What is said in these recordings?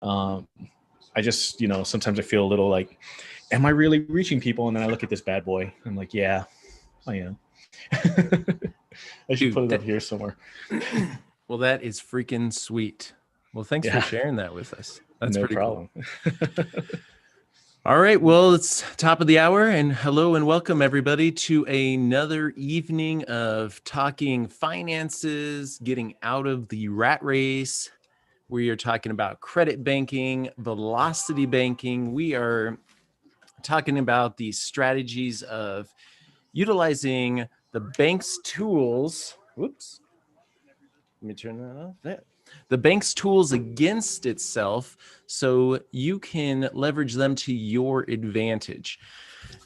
Um, I just, sometimes I feel a little like, am I really reaching people? And then I look at this bad boy. I'm like, yeah, I am. I should put Dude, it up here somewhere. well, that is freaking sweet. Well, thanks for Yeah, sharing that with us. That's no pretty cool. problem. All right, well, it's top of the hour, and hello and welcome everybody to another evening of talking finances, getting out of the rat race. We are talking about credit banking, velocity banking. We are talking about the strategies of utilizing the bank's tools. Whoops. Let me turn that off. There. The bank's tools against itself so you can leverage them to your advantage.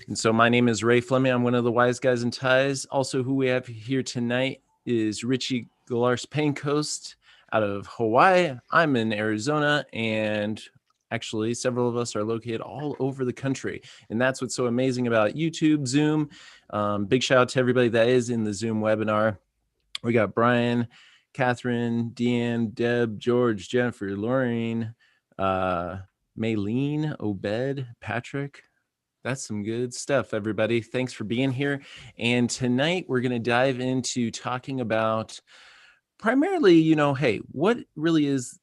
And so my name is Ray Fleming. I'm one of the wise guys in ties. Also, who we have here tonight is Richie Galars Paincoast out of Hawaii. I'm in Arizona, and actually several of us are located all over the country. And that's what's so amazing about YouTube, Zoom. Big shout out to everybody that is in the Zoom webinar. We got Brian, Catherine, Deanne, Deb, George, Jennifer, Lorraine, Maylene, Obed, Patrick. That's some good stuff, everybody. Thanks for being here. And tonight we're going to dive into talking about primarily, hey, what really is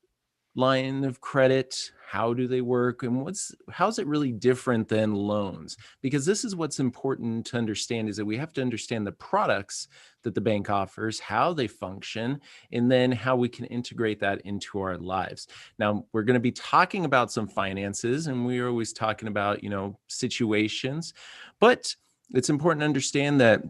line of credit? How do they work? And how's it really different than loans? Because this is what's important to understand, is that we have to understand the products that the bank offers, how they function, and then how we can integrate that into our lives. Now, we're going to be talking about some finances, and we are always talking about, situations, but it's important to understand that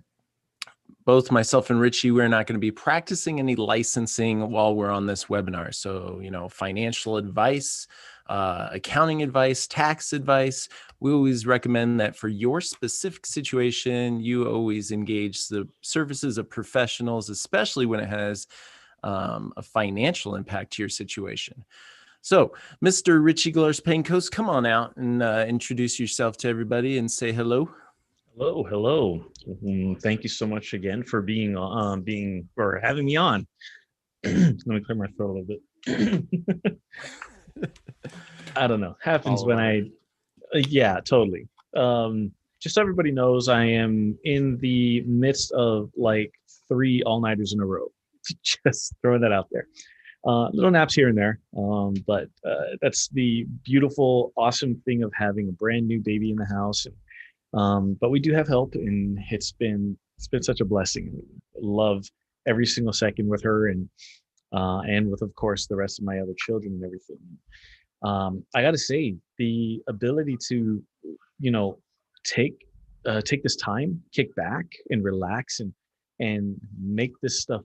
both myself and Richie, we're not going to be practicing any licensing while we're on this webinar. So, financial advice, accounting advice, tax advice, we always recommend that for your specific situation, you always engage the services of professionals, especially when it has a financial impact to your situation. So, Mr. Richie Glars Paincoast, come on out and introduce yourself to everybody and say hello. Hello. Thank you so much again for being or having me on. Let me clear my throat a little bit. I don't know. Happens when yeah, totally. Just so everybody knows, I am in the midst of like 3 all-nighters in a row. Just throwing that out there. Little naps here and there, but that's the beautiful, awesome thing of having a brand new baby in the house. But we do have help, and it's been such a blessing. Love every single second with her, and with, of course, the rest of my other children and everything. I got to say, the ability to, you know, take take this time, kick back, and relax, and make this stuff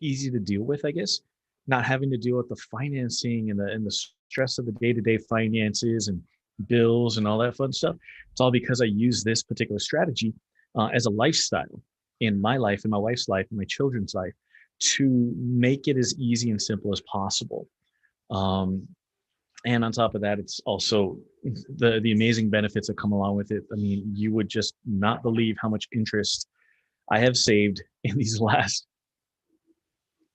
easy to deal with. I guess not having to deal with the financing and the stress of the day-to-day finances and bills and all that fun stuff. It's all because I use this particular strategy as a lifestyle in my life, in my wife's life, in my children's life, to make it as easy and simple as possible. Um, and on top of that, it's also the amazing benefits that come along with it. I mean, you would just not believe how much interest I have saved in these last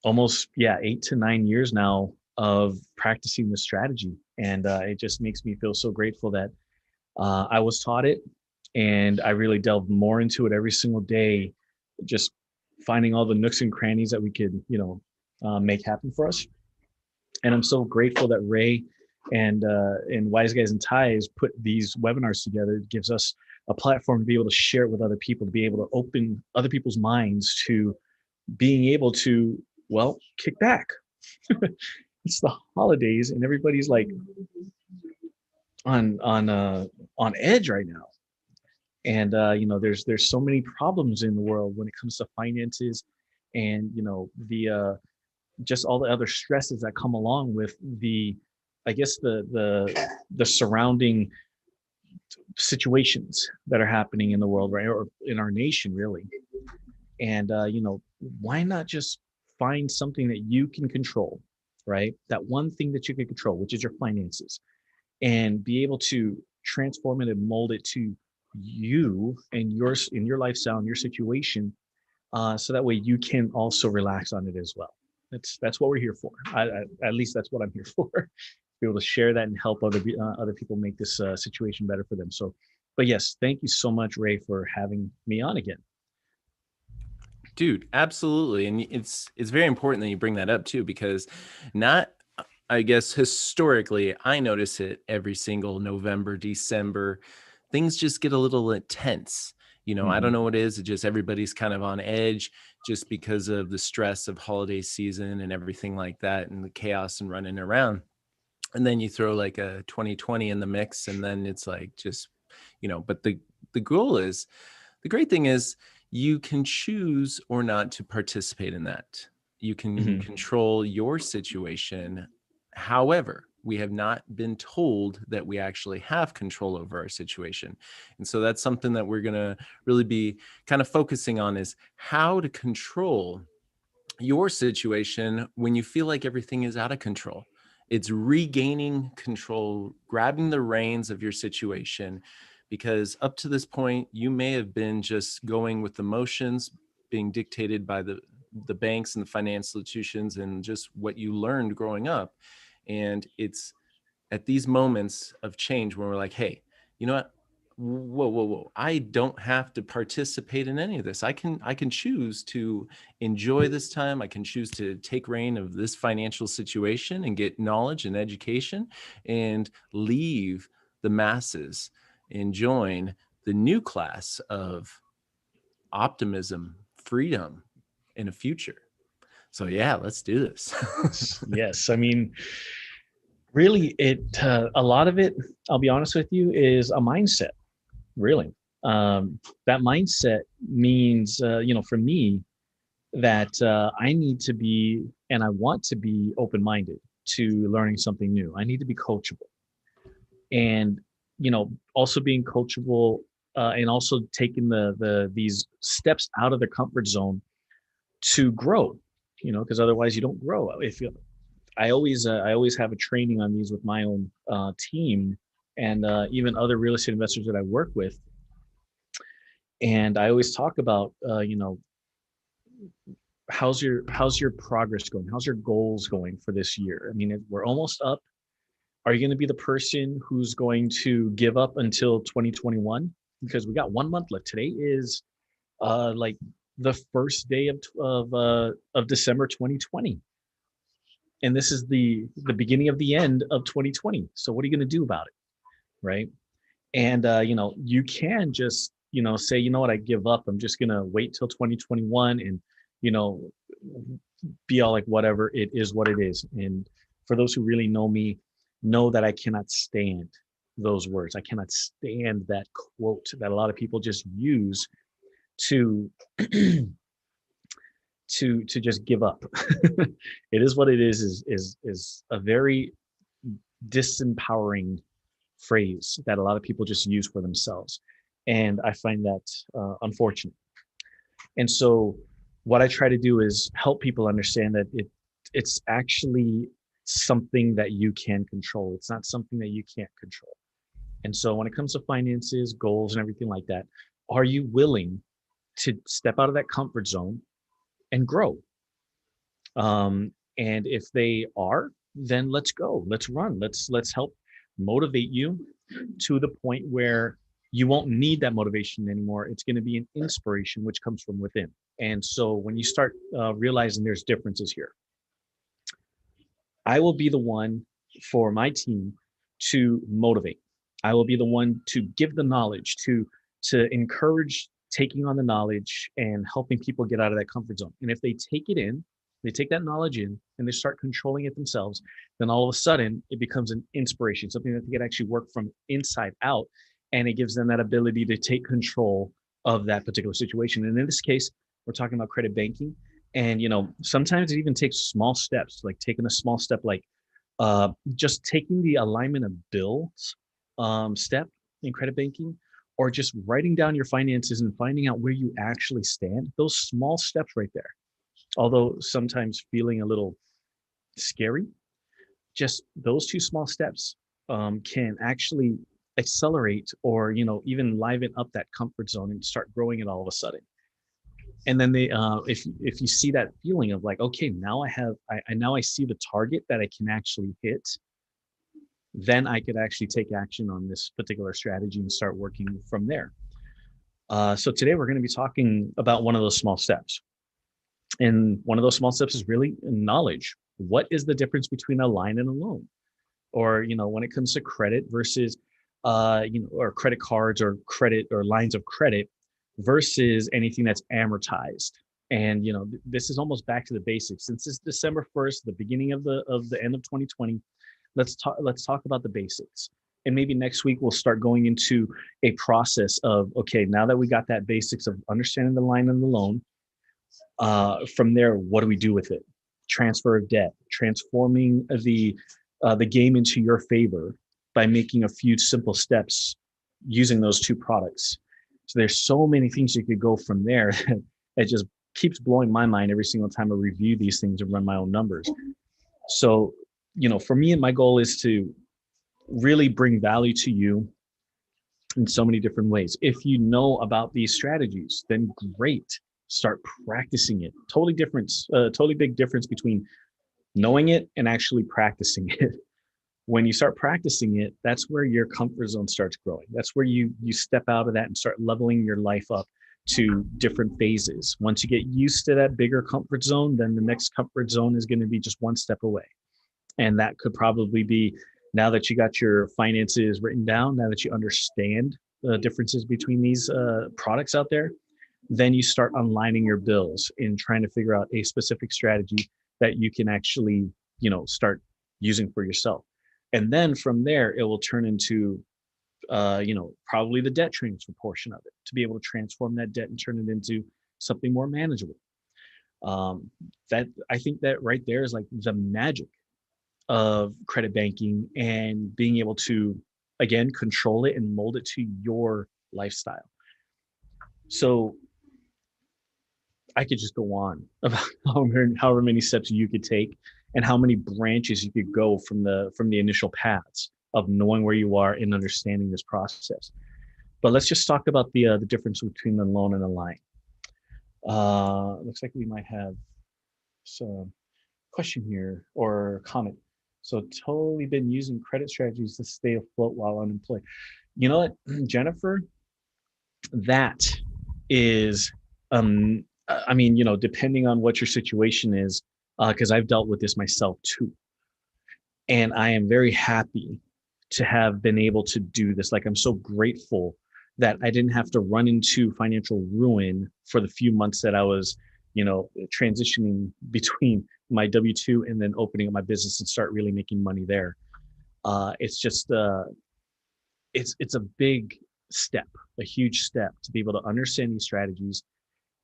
almost 8 to 9 years now of practicing this strategy. And it just makes me feel so grateful that I was taught it, and I really delved more into it every single day, just finding all the nooks and crannies that we could, make happen for us. And I'm so grateful that Ray and Wise Guys and Ties put these webinars together. It gives us a platform to be able to share it with other people, to be able to open other people's minds to being able to, well, kick back. It's the holidays, and everybody's like on edge right now. And there's so many problems in the world when it comes to finances, and the just all the other stresses that come along with I guess the surrounding situations that are happening in the world, right, or in our nation, really. And why not just find something that you can control, right? That one thing that you can control, which is your finances, and be able to transform it and mold it to you and yours, in your lifestyle and your situation, so that way you can also relax on it as well. That's what we're here for. At least that's what I'm here for. be able to share that and help other people make this situation better for them. So, but yes, thank you so much, Ray, for having me on again. Dude, absolutely. And it's very important that you bring that up too, because not, I guess historically, I notice it every single November, December, things just get a little intense. I don't know what it is. It just everybody's kind of on edge just because of the stress of holiday season and everything like that and the chaos and running around. And then you throw like a 2020 in the mix, and then it's like just, but the goal is, the great thing is you can choose or not to participate in that. You can control your situation. However, we have not been told that we actually have control over our situation. And so that's something that we're going to really be kind of focusing on, is how to control your situation when you feel like everything is out of control. It's regaining control, grabbing the reins of your situation, because up to this point, you may have been just going with the motions, being dictated by the banks and the financial institutions and just what you learned growing up. And it's at these moments of change when we're like, hey, you know what? Whoa. I don't have to participate in any of this. I can choose to enjoy this time. I can choose to take reign of this financial situation and get knowledge and education and leave the masses and join the new class of optimism, freedom, and a future. So yeah, let's do this. Yes. I mean, really, a lot of it, I'll be honest with you, is a mindset. Really, that mindset means, for me, that I need to be, and I want to be open-minded to learning something new. I need to be coachable, and also being coachable, and also taking these steps out of the comfort zone to grow. Because otherwise you don't grow. If you I always have a training on these with my own team, and even other real estate investors that I work with. And I always talk about, how's your progress going? How's your goals going for this year? I mean, we're almost up. Are you going to be the person who's going to give up until 2021? Because we got 1 month left. Today is like the first day of December 2020. And this is the beginning of the end of 2020. So what are you going to do about it? Right. And you can just say, you know what, I give up. I'm just going to wait till 2021 and you know be all like, whatever, it is what it is. And for those who really know me, know that I cannot stand those words. I cannot stand that quote that a lot of people just use to to just give up. It is what it is a very disempowering phrase that a lot of people just use for themselves, and I find that unfortunate. And so what I try to do is help people understand that it's actually something that you can control. It's not something that you can't control. And so when it comes to finances, goals, and everything like that, are you willing to step out of that comfort zone and grow? And if they are, then let's go. Let's run. Let's help motivate you to the point where you won't need that motivation anymore. It's going to be an inspiration which comes from within. And so when you start realizing there's differences here, I will be the one for my team to motivate. I will be the one to give the knowledge, to encourage taking on the knowledge and helping people get out of that comfort zone. And if they take it in, they take that knowledge in and they start controlling it themselves, then all of a sudden it becomes an inspiration, something that they can actually work from inside out. And it gives them that ability to take control of that particular situation. And in this case, we're talking about credit banking. And, sometimes it even takes small steps, like taking a small step, like just taking the alignment of bills step in credit banking, or just writing down your finances and finding out where you actually stand. Those small steps right there, although sometimes feeling a little scary, just those two small steps can actually accelerate or even liven up that comfort zone and start growing it all of a sudden. And then if you see that feeling of like, okay, now I see the target that I can actually hit, then I could actually take action on this particular strategy and start working from there. So today we're going to be talking about one of those small steps. And one of those small steps is really knowledge. What is the difference between a line and a loan? Or, when it comes to credit versus, or credit cards or credit or lines of credit versus anything that's amortized. And, this is almost back to the basics. Since it's December 1st, the beginning of the end of 2020, let's talk about the basics. And maybe next week we'll start going into a process of, okay, now that we got that basics of understanding the line and the loan, from there, what do we do with it? Transfer of debt, transforming the game into your favor by making a few simple steps using those two products. So there's so many things you could go from there. It just keeps blowing my mind every single time I review these things and run my own numbers. So, for me, my goal is to really bring value to you in so many different ways. If you know about these strategies, then great. Start practicing it. Totally big difference between knowing it and actually practicing it. When you start practicing it, that's where your comfort zone starts growing. That's where you step out of that and start leveling your life up to different phases. Once you get used to that bigger comfort zone, then the next comfort zone is going to be just one step away. And that could probably be, now that you got your finances written down, now that you understand the differences between these products out there, then you start unlining your bills and trying to figure out a specific strategy that you can actually, start using for yourself. And then from there, it will turn into, probably the debt transfer portion of it, to be able to transform that debt and turn it into something more manageable. That I think that right there is like the magic of credit banking and being able to, again, control it and mold it to your lifestyle. So I could just go on about however many steps you could take and how many branches you could go from the initial paths of knowing where you are and understanding this process. But let's just talk about the difference between the loan and the line. Looks like we might have some question here or comment. So totally been using credit strategies to stay afloat while unemployed. You know what, Jennifer? That is, I mean, depending on what your situation is, because I've dealt with this myself too. And I am very happy to have been able to do this. Like, I'm so grateful that I didn't have to run into financial ruin for the few months that I was, transitioning between my W-2 and then opening up my business and start really making money there. It's just, it's a big step, a huge step to be able to understand these strategies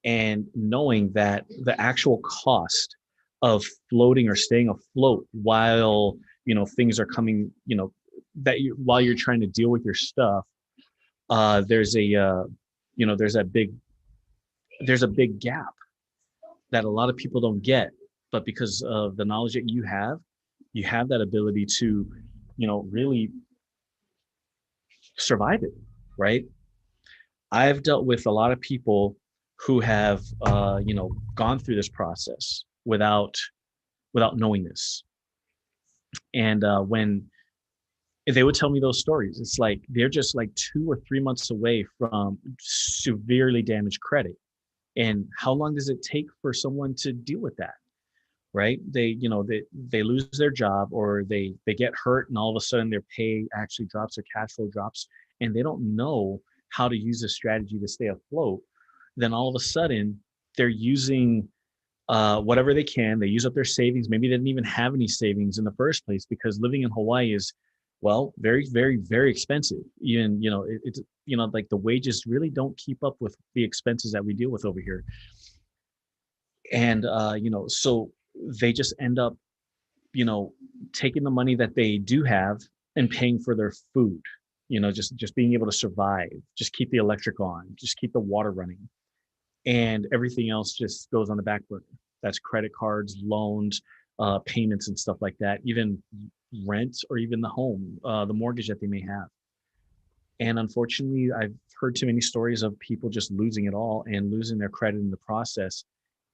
and knowing that the actual cost of floating or staying afloat while, things are coming, while you're trying to deal with your stuff, there's a big gap that a lot of people don't get. But because of the knowledge that you have that ability to, really survive it, right? I've dealt with a lot of people who have, gone through this process without knowing this. And when they would tell me those stories, it's like they're just like 2 or 3 months away from severely damaged credit. And how long does it take for someone to deal with that? Right? They lose their job, or they get hurt, and all of a sudden their pay actually drops, their cash flow drops, and they don't know how to use a strategy to stay afloat. Then all of a sudden they're using whatever they can. They use up their savings. Maybe they didn't even have any savings in the first place, because living in Hawaii is, well, very, very, very expensive. Even, it's, like the wages really don't keep up with the expenses that we deal with over here. And, so they just end up, taking the money that they do have and paying for their food, just being able to survive, just keep the electric on, just keep the water running. And everything else just goes on the back burner. That's credit cards, loans, payments and stuff like that, even rent, or even the home, the mortgage that they may have. And unfortunately, I've heard too many stories of people just losing it all and losing their credit in the process,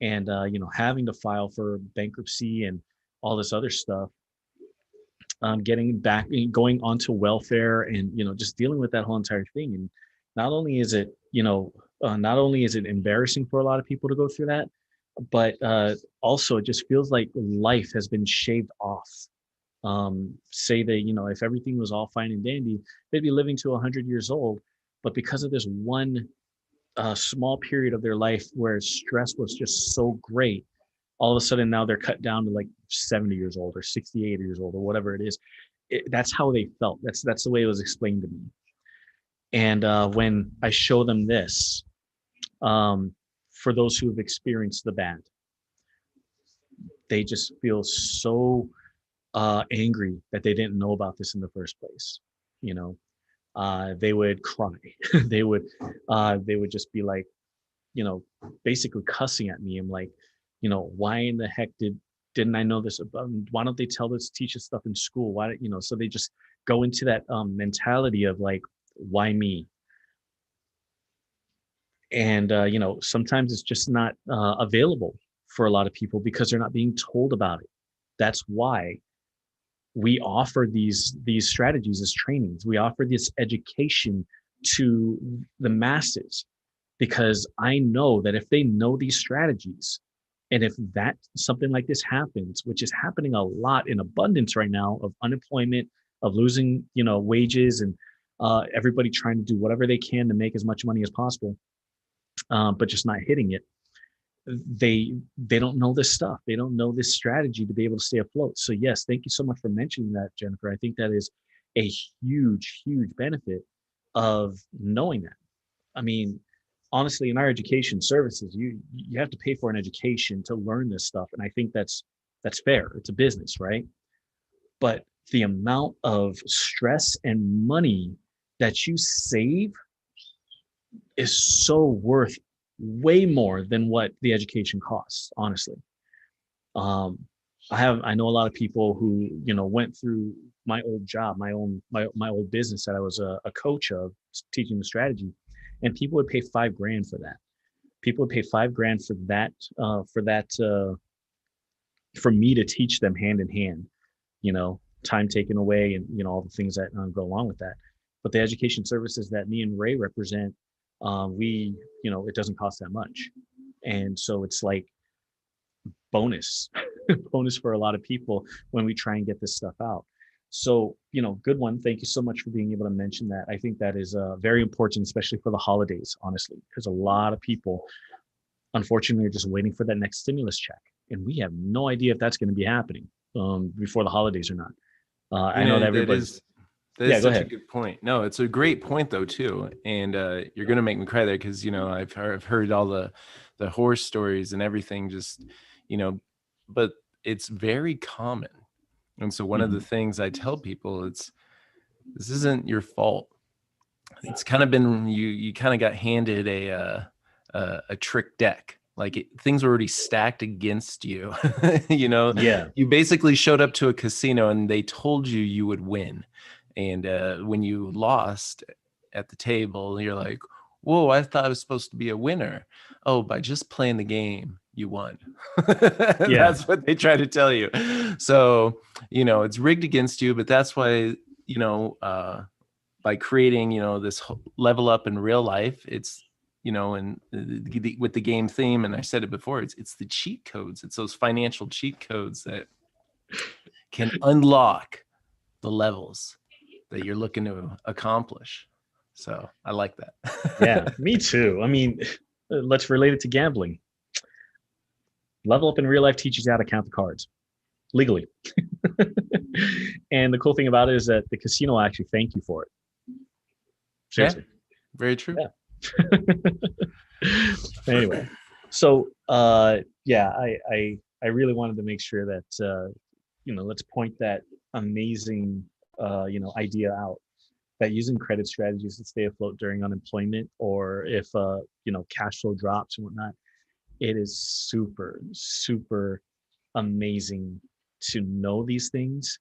and having to file for bankruptcy and all this other stuff. getting back, going onto welfare, and just dealing with that whole entire thing. And not only is it not only is it embarrassing for a lot of people to go through that, but also it just feels like life has been shaved off. Say that if everything was all fine and dandy, they'd be living to 100 years old, but because of this one small period of their life where stress was just so great, all of a sudden now they're cut down to like 70 years old or 68 years old or whatever it is. That's how they felt. That's the way it was explained to me. And when I show them this, for those who have experienced the bad, they just feel so angry that they didn't know about this in the first place. They would cry. they would just be like, basically cussing at me. I'm like, why in the heck didn't I know this about? Why don't they teach us stuff in school? Why, so they just go into that mentality of like, why me? And sometimes it's just not available for a lot of people because they're not being told about it. That's why we offer these strategies as trainings. We offer this education to the masses, because I know that if they know these strategies, and if that something like this happens, which is happening a lot in abundance right now, of unemployment, of losing wages, and everybody trying to do whatever they can to make as much money as possible, but just not hitting it. They don't know this stuff. They don't know this strategy to be able to stay afloat. So yes, thank you so much for mentioning that, Jennifer. I think that is a huge benefit of knowing that. I mean, honestly, in our education services, you have to pay for an education to learn this stuff, and I think that's fair. It's a business, right? But the amount of stress and money that you save is so worth way more than what the education costs, honestly. um I know a lot of people who went through my old job, my old business that I was a coach of, teaching the strategy, and people would pay 5 grand for that. People would pay 5 grand for that for me to teach them hand in hand, time taken away, and all the things that go along with that. But the education services that me and Ray represent, we it doesn't cost that much. And so it's like bonus bonus for a lot of people when we try and get this stuff out. So good one. Thank you so much for being able to mention that. I think that is very important, especially for the holidays, honestly, because a lot of people unfortunately are just waiting for that next stimulus check, and we have no idea if that's going to be happening before the holidays or not. I know that everybody's. That Yeah, is go such a ahead. good point. No, it's a great point though too, and you're gonna make me cry there because I've heard all the horror stories and everything. Just but it's very common, and so one of the Mhm. things I tell people, this isn't your fault. It's kind of been you kind of got handed a trick deck. Like things were already stacked against you. Yeah. You basically showed up to a casino and they told you would win. And when you lost at the table, you're like, whoa, I thought I was supposed to be a winner. Oh, by just playing the game, you won. Yeah. That's what they try to tell you. So, it's rigged against you, but that's why, by creating, this level up in real life, it's, and with the game theme, and I said it before, it's the cheat codes. It's those financial cheat codes that can unlock the levels that you're looking to accomplish. So I like Yeah, that. me too. I mean, let's relate it to gambling. Level Up in Real Life teaches you how to count the cards legally. And the cool thing about it is that the casino will actually thank you for it. Yeah, Seriously. very true. Yeah. Anyway, so yeah, I really wanted to make sure that let's point that amazing idea out, that using credit strategies to stay afloat during unemployment, or if cash flow drops and whatnot, it is super amazing to know these things.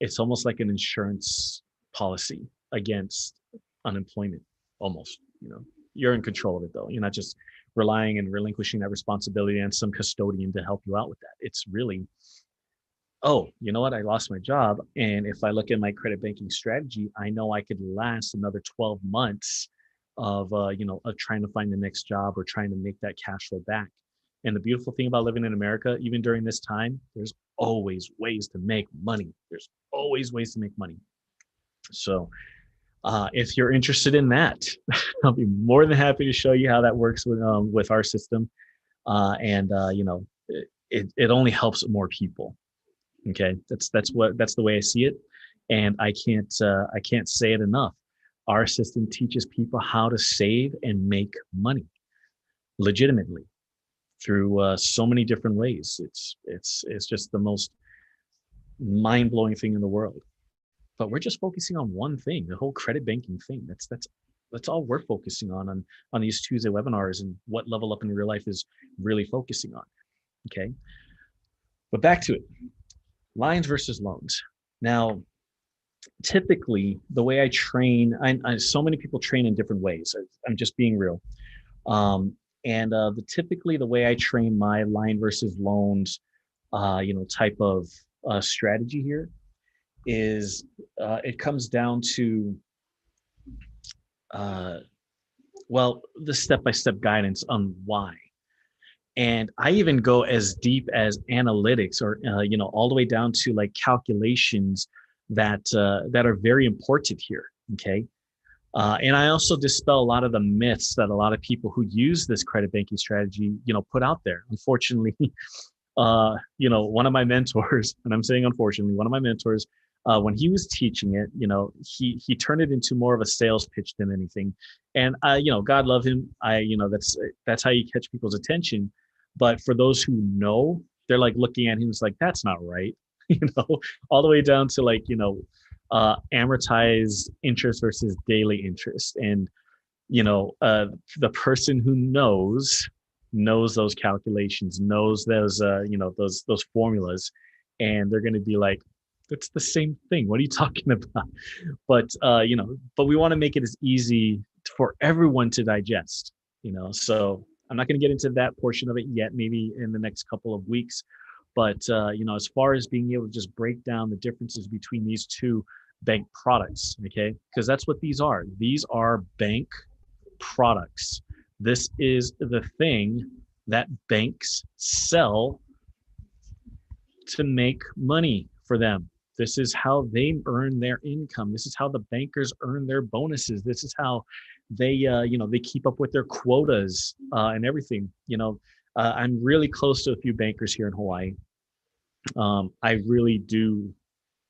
It's almost like an insurance policy against unemployment, almost. You're in control of it though. You're not just relying and relinquishing that responsibility on some custodian to help you out with that. It's really oh, you know what? I lost my job. And if I look at my credit banking strategy, I know I could last another 12 months of trying to find the next job or trying to make that cash flow back. And the beautiful thing about living in America, even during this time, there's always ways to make money. There's always ways to make money. So if you're interested in that, I'll be more than happy to show you how that works with our system. It only helps more people. Okay, that's the way I see it, and I can't say it enough. Our system teaches people how to save and make money legitimately through so many different ways. It's just the most mind blowing thing in the world. But we're just focusing on one thing, the whole credit banking thing. That's all we're focusing on these Tuesday webinars, and what Level Up in Real Life is really focusing on. Okay, but back to it. Lines versus loans. Now, typically, the way I train, so many people train in different ways. I'm just being real. Typically, the way I train my line versus loans, type of strategy here is it comes down to, uh, the step-by-step guidance on why. And I even go as deep as analytics, or all the way down to like calculations that are very important here. Okay, and I also dispel a lot of the myths that a lot of people who use this credit banking strategy, put out there. Unfortunately, one of my mentors, and I'm saying unfortunately, one of my mentors, when he was teaching it, he turned it into more of a sales pitch than anything. And God love him. That's how you catch people's attention. But for those who know, they're like looking at him, it's like, that's not right. All the way down to like, amortized interest versus daily interest. And, the person who knows those calculations, knows those formulas, and they're going to be like, that's the same thing. What are you talking about? But we want to make it as easy for everyone to digest. So I'm not going to get into that portion of it yet, maybe in the next couple of weeks. But as far as being able to just break down the differences between these two bank products, okay, because that's what these are. These are bank products. This is the thing that banks sell to make money for them. This is how they earn their income. This is how the bankers earn their bonuses. This is how they keep up with their quotas and everything. I'm really close to a few bankers here in Hawaii. I really do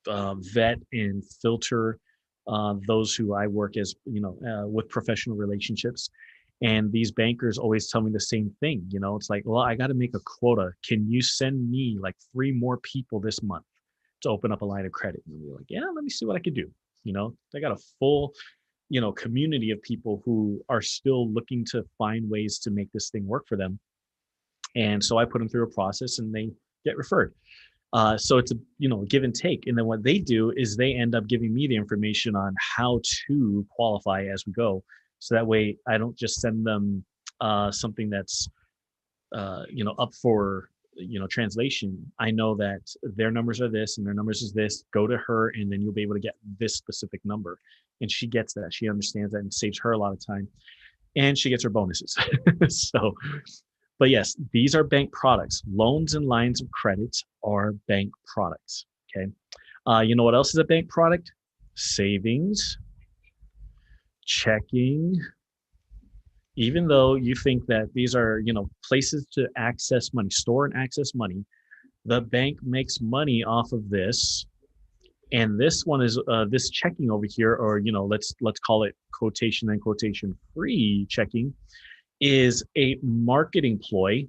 vet and filter those who I work as, with professional relationships. And these bankers always tell me the same thing. It's like, well, I got to make a quota. Can you send me like 3 more people this month to open up a line of credit? And we're like, yeah, let me see what I could do. They got a full, community of people who are still looking to find ways to make this thing work for them. And so I put them through a process and they get referred. So it's a give and take. And then what they do is they end up giving me the information on how to qualify as we go. So that way I don't just send them something that's up for translation. I know that their numbers are this and their numbers is this. Go to her and then you'll be able to get this specific number. And she gets that. She understands that and saves her a lot of time. And she gets her bonuses. So, but yes, these are bank products. Loans and lines of credit are bank products. Okay. You know what else is a bank product? Savings, checking. Even though you think that these are, places to access money, store and access money, the bank makes money off of this. And this one is this checking over here, or let's call it quotation and quotation free checking, is a marketing ploy,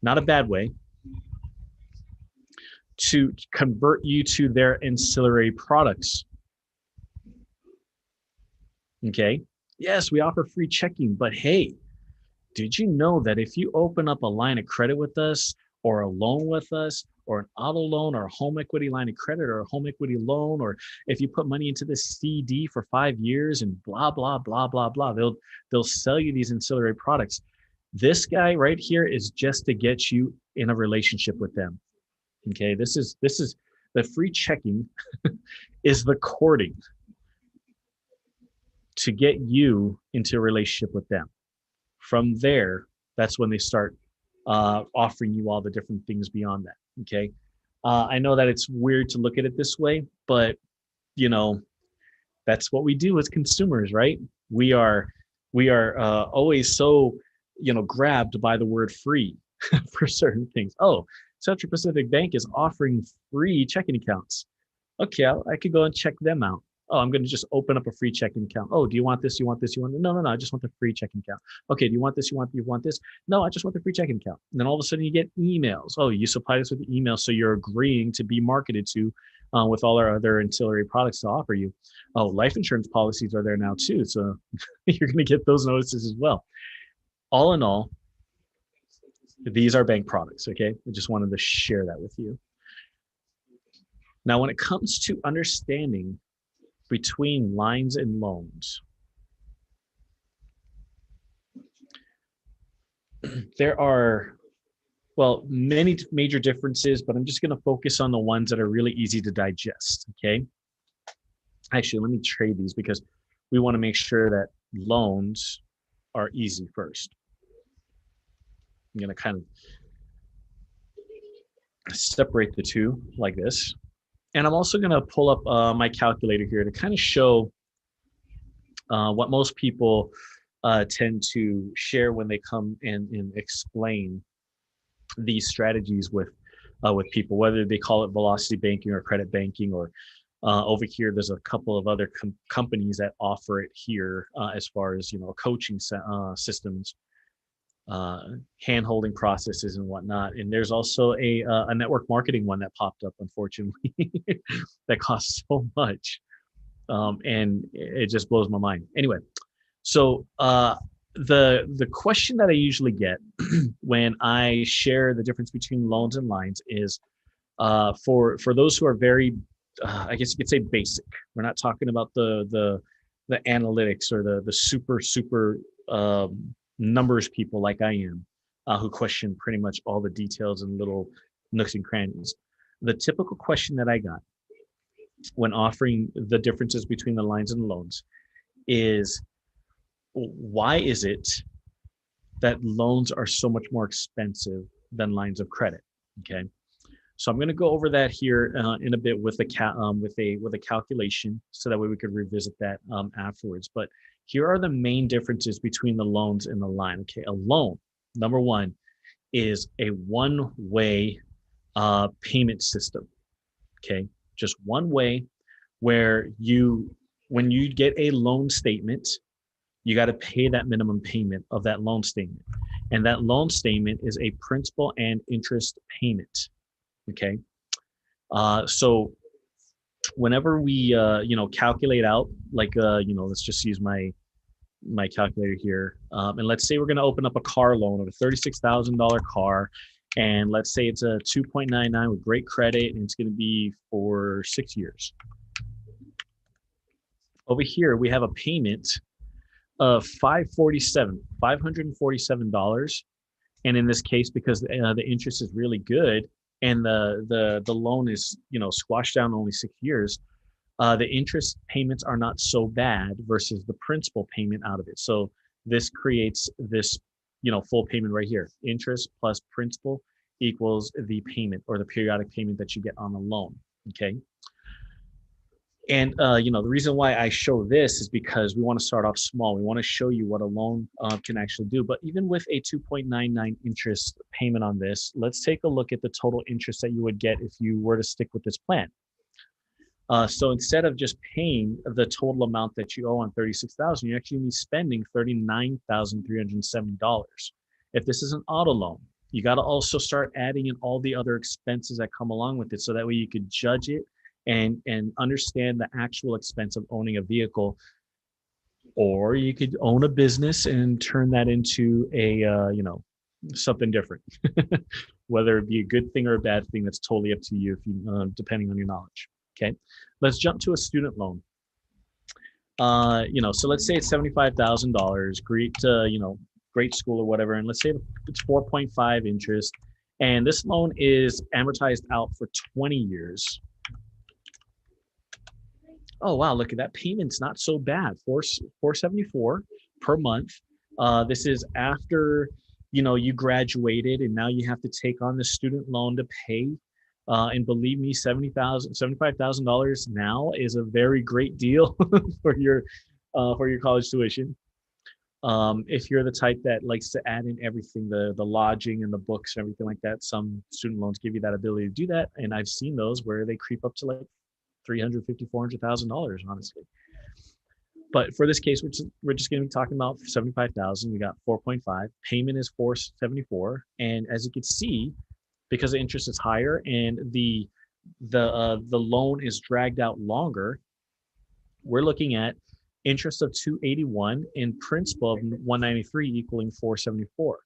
not a bad way, to convert you to their ancillary products. Okay. Yes, we offer free checking, but hey, did you know that if you open up a line of credit with us, or a loan with us, or an auto loan, or a home equity line of credit, or a home equity loan, or if you put money into this CD for 5 years and blah, blah, blah, blah, blah, they'll sell you these ancillary products. This guy right here is just to get you in a relationship with them. Okay, this is the free checking is the courting to get you into a relationship with them. From there, that's when they start offering you all the different things beyond that. Okay, I know that it's weird to look at it this way, but you know that's what we do as consumers, right? We are always so grabbed by the word free for certain things. Oh, Central Pacific Bank is offering free checking accounts. Okay, I could go and check them out. Oh, I'm going to just open up a free checking account. Oh, do you want this? You want this? You want this? No, no, no. I just want the free checking account. Okay, do you want this? You want this? No, I just want the free checking account. And then all of a sudden you get emails. Oh, you supply us with the email, so you're agreeing to be marketed to with all our other ancillary products to offer you. Oh, life insurance policies are there now too, so you're going to get those notices as well. All in all, these are bank products. Okay, I just wanted to share that with you. Now, when it comes to understanding between lines and loans, there are, well, many major differences, but I'm just going to focus on the ones that are really easy to digest. Okay. Actually, let me trade these because we want to make sure that loans are easy first. I'm going to kind of separate the two like this. And I'm also going to pull up my calculator here to kind of show what most people tend to share when they come and explain these strategies with people, whether they call it velocity banking or credit banking, or over here, there's a couple of other companies that offer it here as far as, coaching systems, hand-holding processes and whatnot. And there's also a network marketing one that popped up, unfortunately, that costs so much. And it just blows my mind. Anyway, so the question that I usually get when I share the difference between loans and lines is for those who are very, I guess you could say basic. We're not talking about the analytics or the super numbers people like I am, who question pretty much all the details and little nooks and crannies. The typical question that I got when offering the differences between the lines and the loans is, why is it that loans are so much more expensive than lines of credit? Okay, so I'm going to go over that here in a bit with a calculation, so that way we could revisit that afterwards. But here are the main differences between the loans and the line. Okay, a loan, number one, is a one-way payment system. Okay, just one way, where when you get a loan statement, you got to pay that minimum payment of that loan statement. And that loan statement is a principal and interest payment. Okay. So whenever we, calculate out, like, let's just use my calculator here. And let's say we're going to open up a car loan of a $36,000 car. And let's say it's a 2.99 with great credit, and it's going to be for 6 years. Over here, we have a payment of $547. And in this case, because the interest is really good and the loan is, squashed down only 6 years, the interest payments are not so bad versus the principal payment out of it. So this creates this, full payment right here. Interest plus principal equals the payment, or the periodic payment that you get on the loan. Okay. And, the reason why I show this is because we want to start off small. We want to show you what a loan can actually do. But even with a 2.99 interest payment on this, let's take a look at the total interest that you would get if you were to stick with this plan. So instead of just paying the total amount that you owe on $36,000, you're actually going to be spending $39,370. If this is an auto loan, you got to also start adding in all the other expenses that come along with it, so that way you could judge it and understand the actual expense of owning a vehicle. Or you could own a business and turn that into a something different. Whether it be a good thing or a bad thing, that's totally up to you, if you depending on your knowledge. Okay, let's jump to a student loan. So let's say it's $75,000, great school or whatever, and let's say it's 4.5 interest, And this loan is amortized out for 20 years. Oh, wow, look at that. Payment's not so bad. 474 per month. This is after, you graduated and now you have to take on the student loan to pay. And believe me, $75,000 now is a very great deal for your college tuition. If you're the type that likes to add in everything, the lodging and the books and everything like that, some student loans give you that ability to do that. And I've seen those where they creep up to like $350,000, $400,000, honestly. But for this case, we're just going to be talking about 75,000. We got 4.5. Payment is 474, and as you can see, because the interest is higher and the loan is dragged out longer, we're looking at interest of 281 and principal of 193 equaling 474.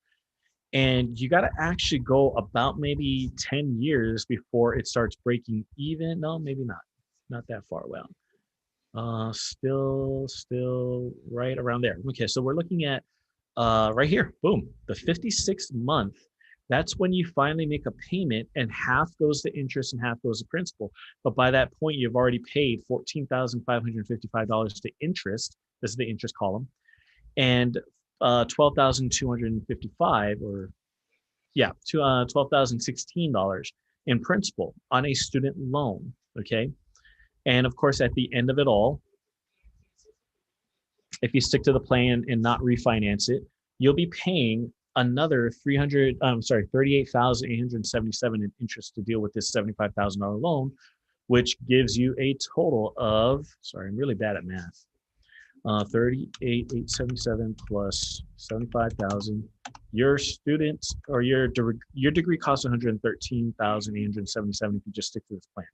And you got to actually go about maybe 10 years before it starts breaking even. No, maybe not that far. Well, still right around there. Okay, so we're looking at right here, boom, the 56th month. That's when you finally make a payment, and half goes to interest and half goes to principal. But by that point, you've already paid $14,555 to interest. This is the interest column, and $12,255, or yeah, to $12,016 in principal on a student loan. Okay, and of course, at the end of it all, if you stick to the plan and not refinance it, you'll be paying another $38,877 in interest to deal with this $75,000 loan, which gives you a total of, sorry, I'm really bad at math. 38,877 plus 75,000. Your student or your degree costs 113,877 if you just stick to this plan.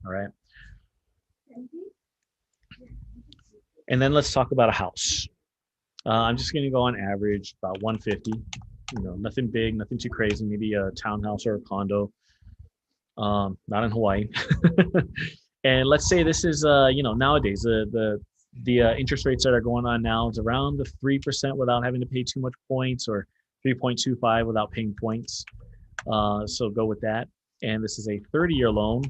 All right. And then let's talk about a house. I'm just going to go on average about 150. Nothing big, nothing too crazy. Maybe a townhouse or a condo. Not in Hawaii. And let's say this is, nowadays the interest rates that are going on now is around the 3% without having to pay too much points, or 3.25 without paying points. So go with that. And this is a 30-year loan.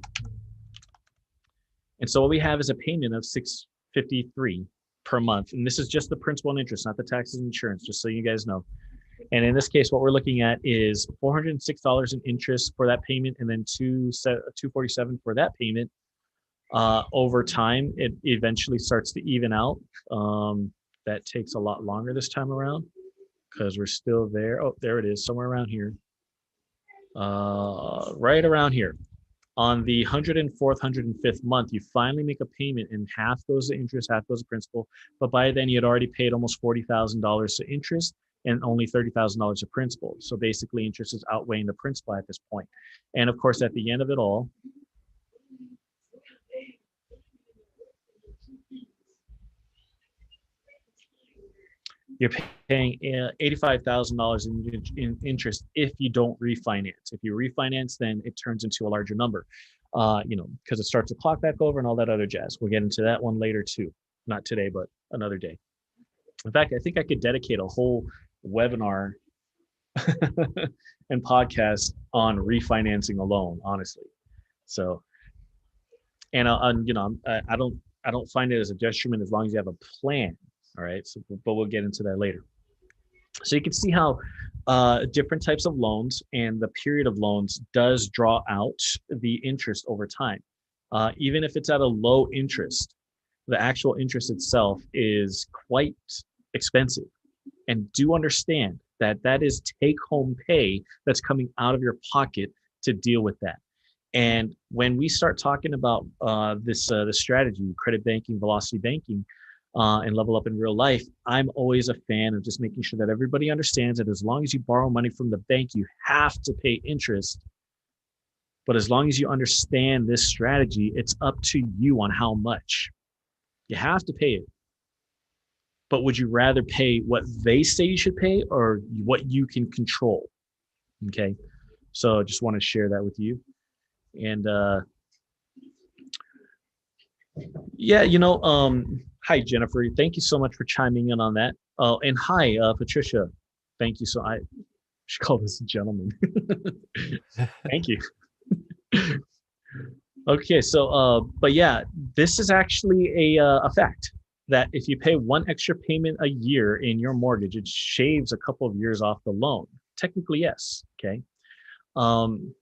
And so what we have is a payment of $653 per month. And this is just the principal and interest, not the taxes and insurance, just so you guys know. And in this case, what we're looking at is $406 in interest for that payment, and then $247 for that payment. Over time, it eventually starts to even out. That takes a lot longer this time around because we're still there. Oh, there it is, somewhere around here. Right around here. On the 104th, 105th month, you finally make a payment, and half goes to interest, half goes to principal. But by then, you had already paid almost $40,000 to interest and only $30,000 to principal. So basically, interest is outweighing the principal at this point. And of course, at the end of it all, you're paying $85,000 in interest if you don't refinance. If you refinance, then it turns into a larger number, because it starts to clock back over and all that other jazz. We'll get into that one later too. Not today, but another day. In fact, I think I could dedicate a whole webinar and podcast on refinancing a loan, honestly. So, and I don't find it as a detriment as long as you have a plan. All right, so, but we'll get into that later. So you can see how different types of loans and the period of loans does draw out the interest over time. Even if it's at a low interest, the actual interest itself is quite expensive. And do understand that that is take-home pay that's coming out of your pocket to deal with that. And when we start talking about this strategy, credit banking, velocity banking, and level up in real life, I'm always a fan of just making sure that everybody understands that as long as you borrow money from the bank, you have to pay interest. But as long as you understand this strategy, it's up to you on how much. You have to pay it. But would you rather pay what they say you should pay or what you can control? Okay. So I just want to share that with you. And yeah, hi, Jennifer. Thank you so much for chiming in on that. And hi, Patricia. Thank you. Should call this a gentleman. Thank you. Okay, so but yeah, this is actually a fact that if you pay one extra payment a year in your mortgage, it shaves a couple of years off the loan. Technically, yes. Okay. Um,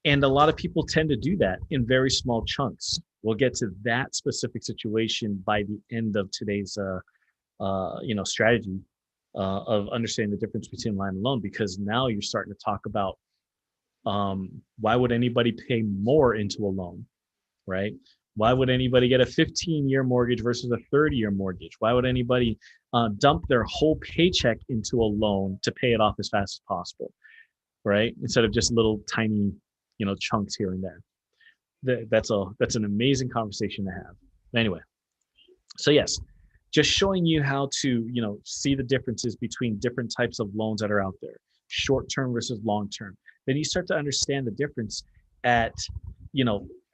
and a lot of people tend to do that in very small chunks. We'll get to that specific situation by the end of today's strategy of understanding the difference between line and loan, because now you're starting to talk about why would anybody pay more into a loan, right? Why would anybody get a 15-year mortgage versus a 30-year mortgage? Why would anybody dump their whole paycheck into a loan to pay it off as fast as possible, right? Instead of just little tiny, chunks here and there. That's an amazing conversation to have. Anyway, so yes, just showing you how to, see the differences between different types of loans that are out there, short term versus long term. Then you start to understand the difference at,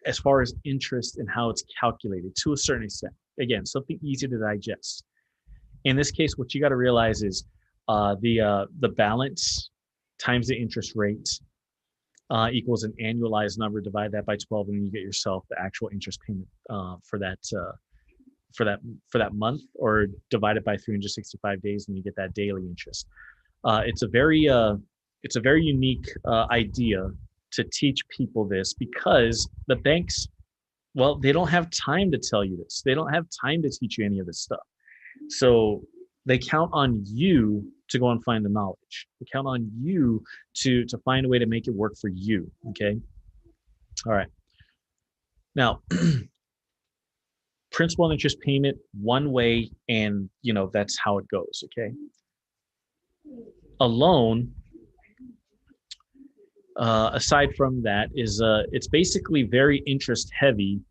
as far as interest and how it's calculated to a certain extent. Again, something easy to digest. In this case, what you got to realize is the balance times the interest rate equals an annualized number. Divide that by 12, and then you get yourself the actual interest payment for that month, or divide it by 365 days, and you get that daily interest. It's a very unique idea to teach people this, because the banks, well, they don't have time to tell you this. They don't have time to teach you any of this stuff. So they count on you to go and find the knowledge. They count on you to find a way to make it work for you. Okay. All right. Now, principal and interest payment one way, and that's how it goes. Okay. A loan, aside from that, is it's basically very interest heavy.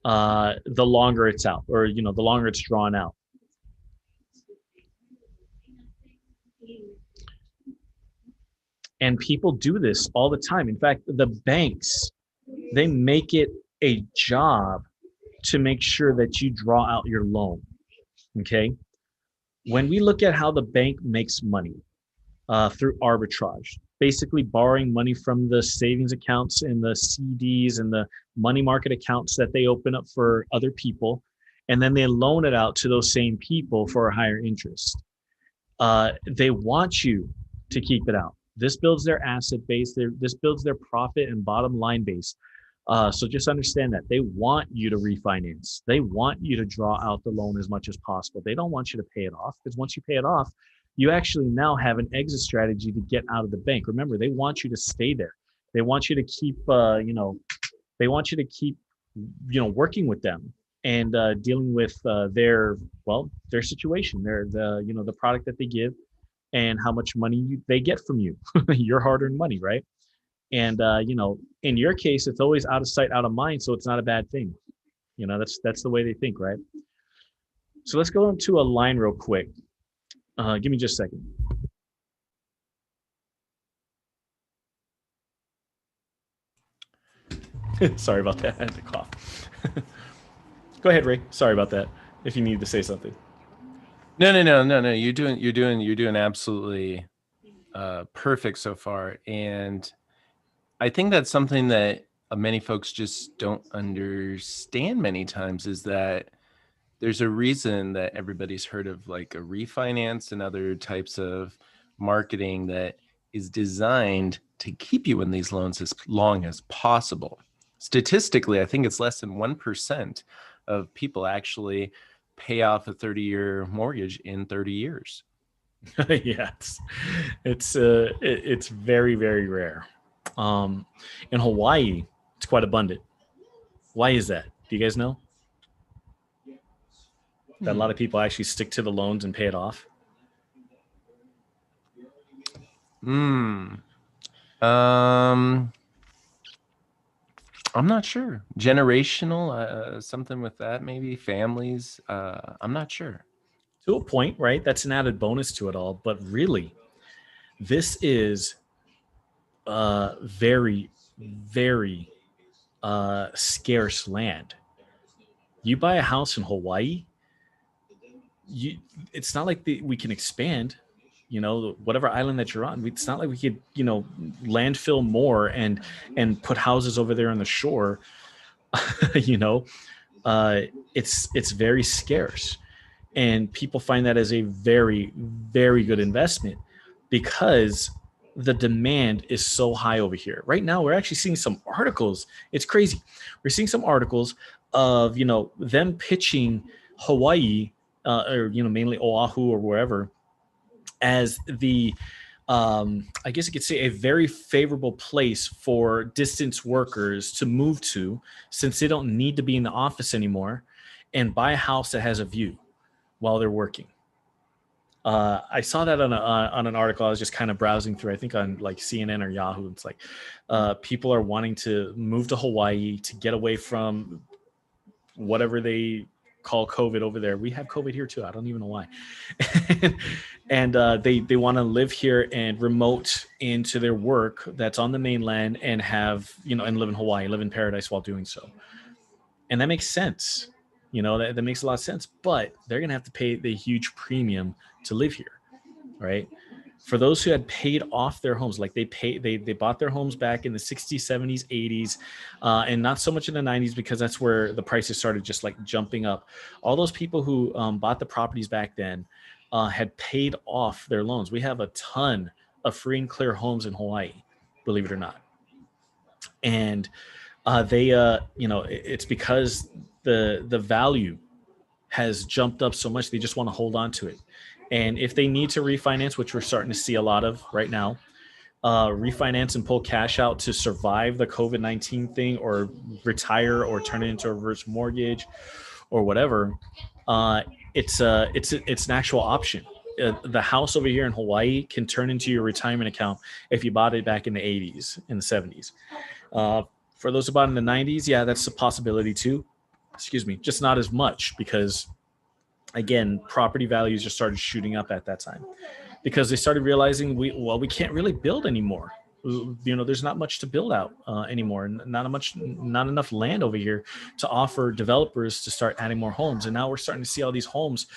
The longer it's out, or the longer it's drawn out. And people do this all the time. In fact, the banks, they make it a job to make sure that you draw out your loan. Okay. When we look at how the bank makes money through arbitrage, basically borrowing money from the savings accounts and the CDs and the money market accounts that they open up for other people, and then they loan it out to those same people for a higher interest. They want you to keep it out. This builds their asset base. This builds their profit and bottom line base. So just understand that they want you to refinance. They want you to draw out the loan as much as possible. They don't want you to pay it off, because once you pay it off, you actually now have an exit strategy to get out of the bank. Remember, they want you to stay there. They want you to keep, they want you to keep, working with them and dealing with their situation, the product that they give, and how much money they get from you, your hard-earned money, right? And in your case, it's always out of sight, out of mind, so it's not a bad thing. That's the way they think, right? So let's go into a line real quick. Give me just a second. Sorry about that. I had to cough. Go ahead, Ray. Sorry about that. If you need to say something. No. You're doing absolutely perfect so far, and I think that's something that many folks just don't understand many times, is that there's a reason that everybody's heard of like a refinance and other types of marketing that is designed to keep you in these loans as long as possible. Statistically, I think it's less than 1% of people actually pay off a 30-year mortgage in 30 years. Yeah, it's very, very rare. In Hawaii, it's quite abundant. Why is that? Do you guys know? That a lot of people actually stick to the loans and pay it off? I'm not sure. Generational, something with that, maybe families. I'm not sure. To a point, right? That's an added bonus to it all. But really, this is very, very scarce land. You buy a house in Hawaii, it's not like we can expand, whatever island that you're on. It's not like we could, landfill more and put houses over there on the shore. you know, uh, it's very scarce, and people find that as a very, very good investment because the demand is so high over here. Right now, we're actually seeing some articles. It's crazy. We're seeing some articles of them pitching Hawaii, or mainly Oahu or wherever, as the I guess you could say a very favorable place for distance workers to move to, since they don't need to be in the office anymore, and buy a house that has a view while they're working. I saw that on an article. I was just kind of browsing through, I think on like CNN or Yahoo. It's like people are wanting to move to Hawaii to get away from whatever they call COVID over there. We have COVID here too. I don't even know why. and they want to live here and remote into their work that's on the mainland, and have and live in Hawaii, live in paradise while doing so. And that makes sense. That makes a lot of sense. But they're gonna have to pay the huge premium to live here, right? For those who had paid off their homes, like they bought their homes back in the 60s, 70s, 80s, and not so much in the 90s, because that's where the prices started just like jumping up. All those people who bought the properties back then had paid off their loans. We have a ton of free and clear homes in Hawaii, believe it or not. And it's because the value has jumped up so much, they just want to hold on to it. And if they need to refinance, which we're starting to see a lot of right now, refinance and pull cash out to survive the COVID-19 thing, or retire, or turn it into a reverse mortgage, or whatever, it's an actual option. The house over here in Hawaii can turn into your retirement account if you bought it back in the 80s, in the 70s. For those who bought in the 90s, yeah, that's a possibility too. Excuse me, just not as much, because again, property values just started shooting up at that time, because they started realizing we can't really build anymore. There's not much to build out anymore, not enough land over here to offer developers to start adding more homes. And now we're starting to see all these homes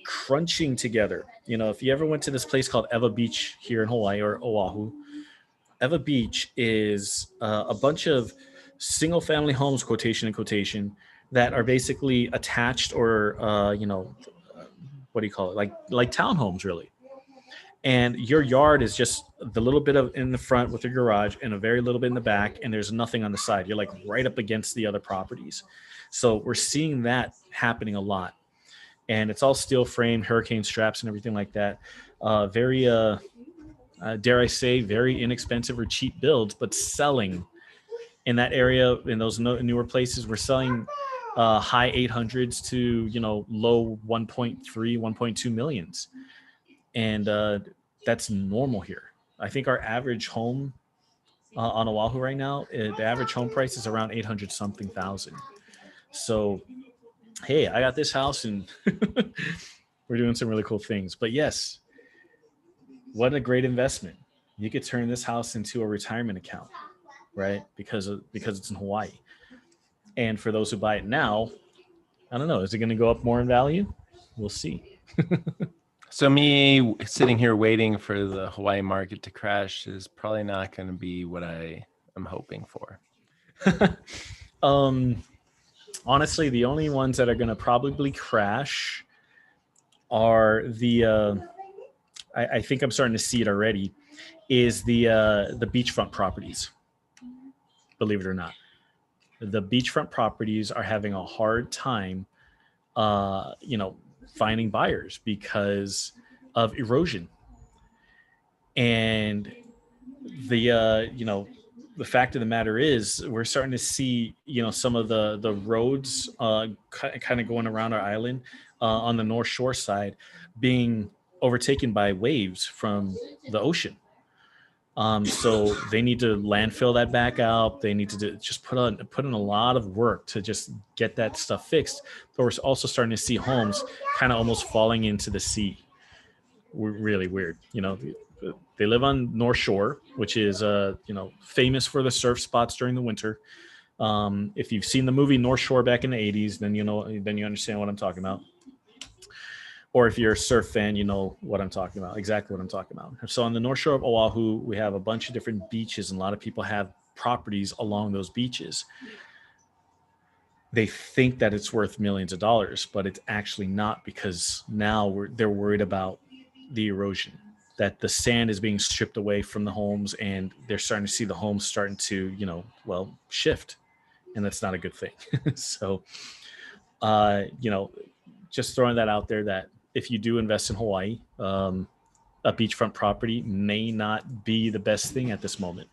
crunching together. If you ever went to this place called Eva Beach here in Hawaii, or Oahu, Eva Beach is a bunch of single family homes, quotation and quotation, that are basically attached, or what do you call it, like townhomes really. And your yard is just the little bit of in the front with your garage, and a very little bit in the back, and there's nothing on the side. You're like right up against the other properties. So we're seeing that happening a lot, and it's all steel frame, hurricane straps and everything like that. Very dare I say, very inexpensive or cheap builds, but selling in that area, in those newer places. We're selling high 800s to low 1.3, 1.2 millions, and that's normal here. I think our average home on Oahu right now, the average home price is around 800 something thousand. So hey, I got this house, and we're doing some really cool things. But yes, what a great investment. You could turn this house into a retirement account, right? Because it's in Hawaii. And for those who buy it now, I don't know, is it going to go up more in value? We'll see. So me sitting here waiting for the Hawaii market to crash is probably not going to be what I am hoping for. Honestly, the only ones that are going to probably crash are the I think I'm starting to see it already, is the beachfront properties. Believe it or not, the beachfront properties are having a hard time, finding buyers because of erosion. And the fact of the matter is, we're starting to see some of the roads kind of going around our island on the North Shore side being overtaken by waves from the ocean. So they need to landfill that back out. They need to just put in a lot of work to just get that stuff fixed. But we're also starting to see homes kind of almost falling into the sea. We're really weird. They live on North Shore, which is famous for the surf spots during the winter. If you've seen the movie North Shore back in the 80s, then you understand what I'm talking about. or if you're a surf fan, you know what I'm talking about, exactly what I'm talking about. So on the North Shore of Oahu, we have a bunch of different beaches, and a lot of people have properties along those beaches. They think that it's worth millions of dollars, but it's actually not, because now they're worried about the erosion, that the sand is being stripped away from the homes, and they're starting to see the homes starting to, shift, and that's not a good thing. So, just throwing that out there, that if you do invest in Hawaii, a beachfront property may not be the best thing at this moment.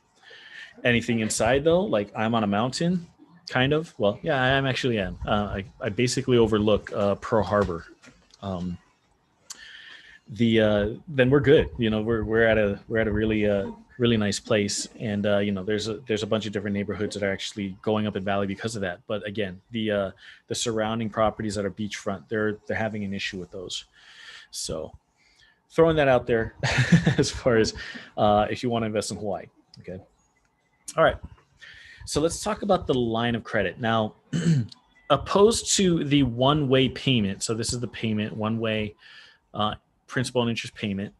Anything inside though, like I'm on a mountain, kind of. Well, yeah, I am actually am. I basically overlook Pearl Harbor. Um, then we're good. We're at a really nice place, and there's a bunch of different neighborhoods that are actually going up in Valley because of that. But again, the surrounding properties that are beachfront, they're having an issue with those. So throwing that out there as far as if you want to invest in Hawaii. Okay. All right. So let's talk about the line of credit. Now, opposed to the one-way payment, so this is the payment, one-way principal and interest payment,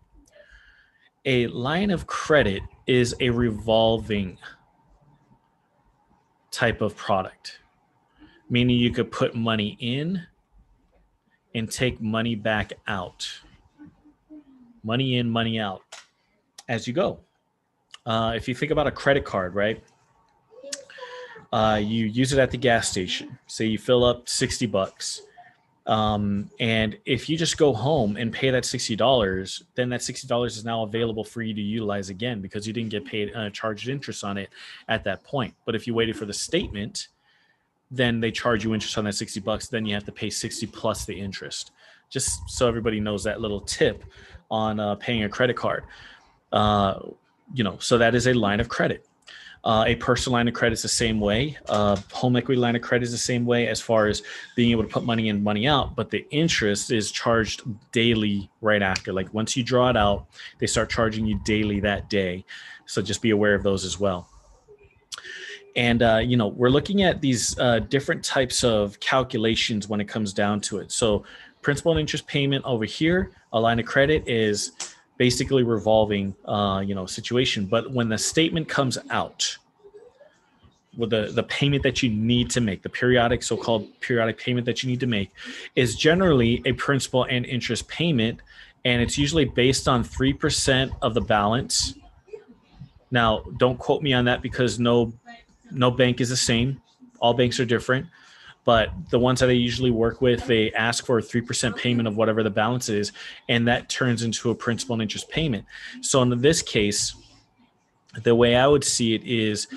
a line of credit is a revolving type of product, meaning you could put money in and take money back out. Money in, money out as you go. If you think about a credit card, right? You use it at the gas station. Say you fill up $60. And if you just go home and pay that $60, then that $60 is now available for you to utilize again, because you didn't get paid charged interest on it at that point. But if you waited for the statement, then they charge you interest on that $60. Then you have to pay 60 plus the interest. Just so everybody knows that little tip on paying a credit card. So that is a line of credit. A personal line of credit is the same way. Home equity line of credit is the same way, as far as being able to put money in, money out. But the interest is charged daily right after. Like once you draw it out, they start charging you daily that day. So just be aware of those as well. And, we're looking at these different types of calculations when it comes down to it. So principal and interest payment over here, a line of credit is basically revolving, situation. But when the statement comes out with the payment that you need to make, the periodic, so-called periodic payment that you need to make, is generally a principal and interest payment. And it's usually based on 3% of the balance. Now, don't quote me on that, because no bank is the same. All banks are different. But the ones that I usually work with, they ask for a 3% payment of whatever the balance is, and that turns into a principal and interest payment. So in this case, the way I would see it is,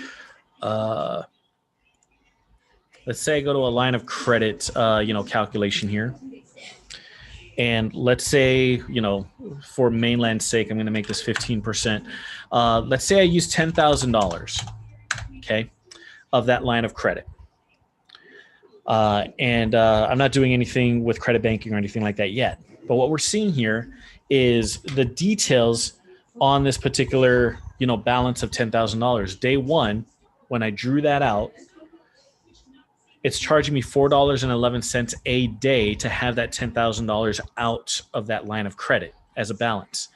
let's say I go to a line of credit, calculation here. And let's say, for mainland's sake, I'm going to make this 15%. Let's say I use $10,000, okay, of that line of credit. And I'm not doing anything with credit banking or anything like that yet. But what we're seeing here is the details on this particular, balance of $10,000. Day one, when I drew that out, it's charging me $4.11 a day to have that $10,000 out of that line of credit as a balance.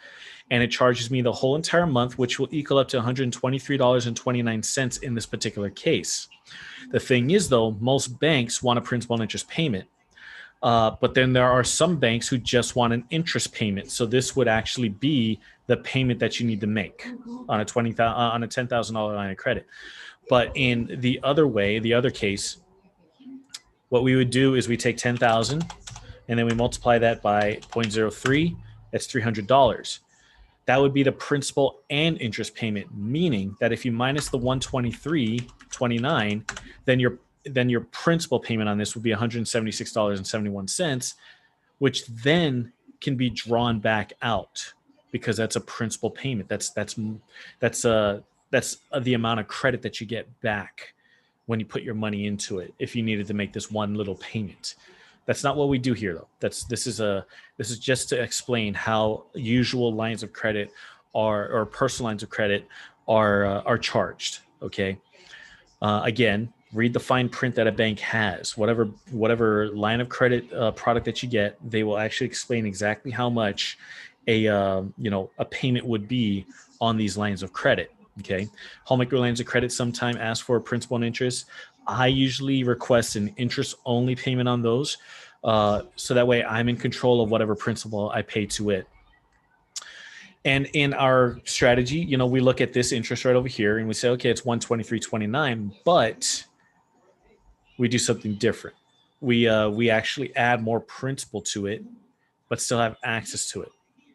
And it charges me the whole entire month, which will equal up to $123.29 in this particular case. The thing is, though, most banks want a principal and interest payment. But then there are some banks who just want an interest payment. So this would actually be the payment that you need to make on a $10,000 line of credit. But in the other case, what we would do is we take $10,000 and then we multiply that by 0.03. That's $300. That would be the principal and interest payment, meaning that if you minus the 123.29, then your principal payment on this would be $176.71, which then can be drawn back out, because that's a principal payment. That's the amount of credit that you get back when you put your money into it, if you needed to make this one little payment. That's not what we do here, though. This is just to explain how usual lines of credit or personal lines of credit are charged. Okay. Again, read the fine print that a bank has. Whatever line of credit product that you get, they will actually explain exactly how much a payment would be on these lines of credit. Okay, home equity lines of credit sometimes ask for principal and interest. I usually request an interest only payment on those, so that way I'm in control of whatever principal I pay to it. And in our strategy, we look at this interest rate over here and we say, okay, it's 123.29, but we do something different. We actually add more principal to it, but still have access to it.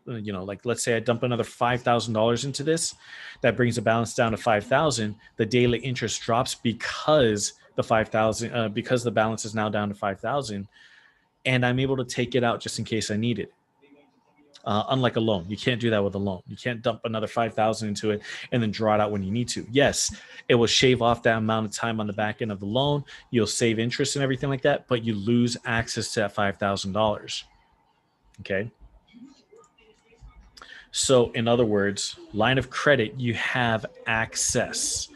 Like let's say I dump another $5,000 into this, that brings the balance down to 5,000. The daily interest drops because because the balance is now down to 5,000, and I'm able to take it out just in case I need it. Unlike a loan, you can't do that with a loan. You can't dump another 5,000 into it and then draw it out when you need to. Yes, it will shave off that amount of time on the back end of the loan. You'll save interest and everything like that, but you lose access to that $5,000. Okay. So in other words, line of credit, you have access.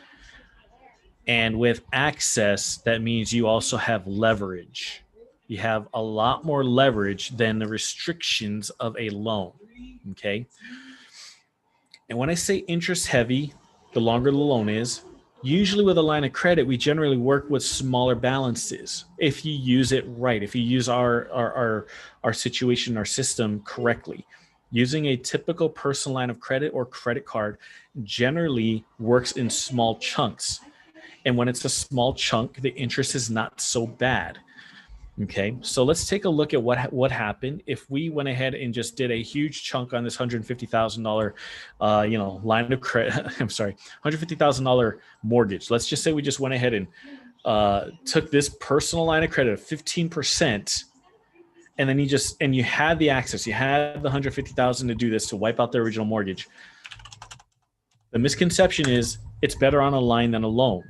And with access, that means you also have leverage. You have a lot more leverage than the restrictions of a loan. Okay. And when I say interest heavy, the longer the loan is, usually with a line of credit, we generally work with smaller balances. If you use it right, if you use our situation, our system correctly, using a typical personal line of credit or credit card generally works in small chunks. And when it's a small chunk, the interest is not so bad. Okay, so let's take a look at what happened if we went ahead and just did a huge chunk on this $150,000, line of credit. I'm sorry, $150,000 mortgage. Let's just say we just went ahead and took this personal line of credit of 15%, and then you had the access, you had the $150,000 to do this, to wipe out the original mortgage. The misconception is it's better on a line than a loan.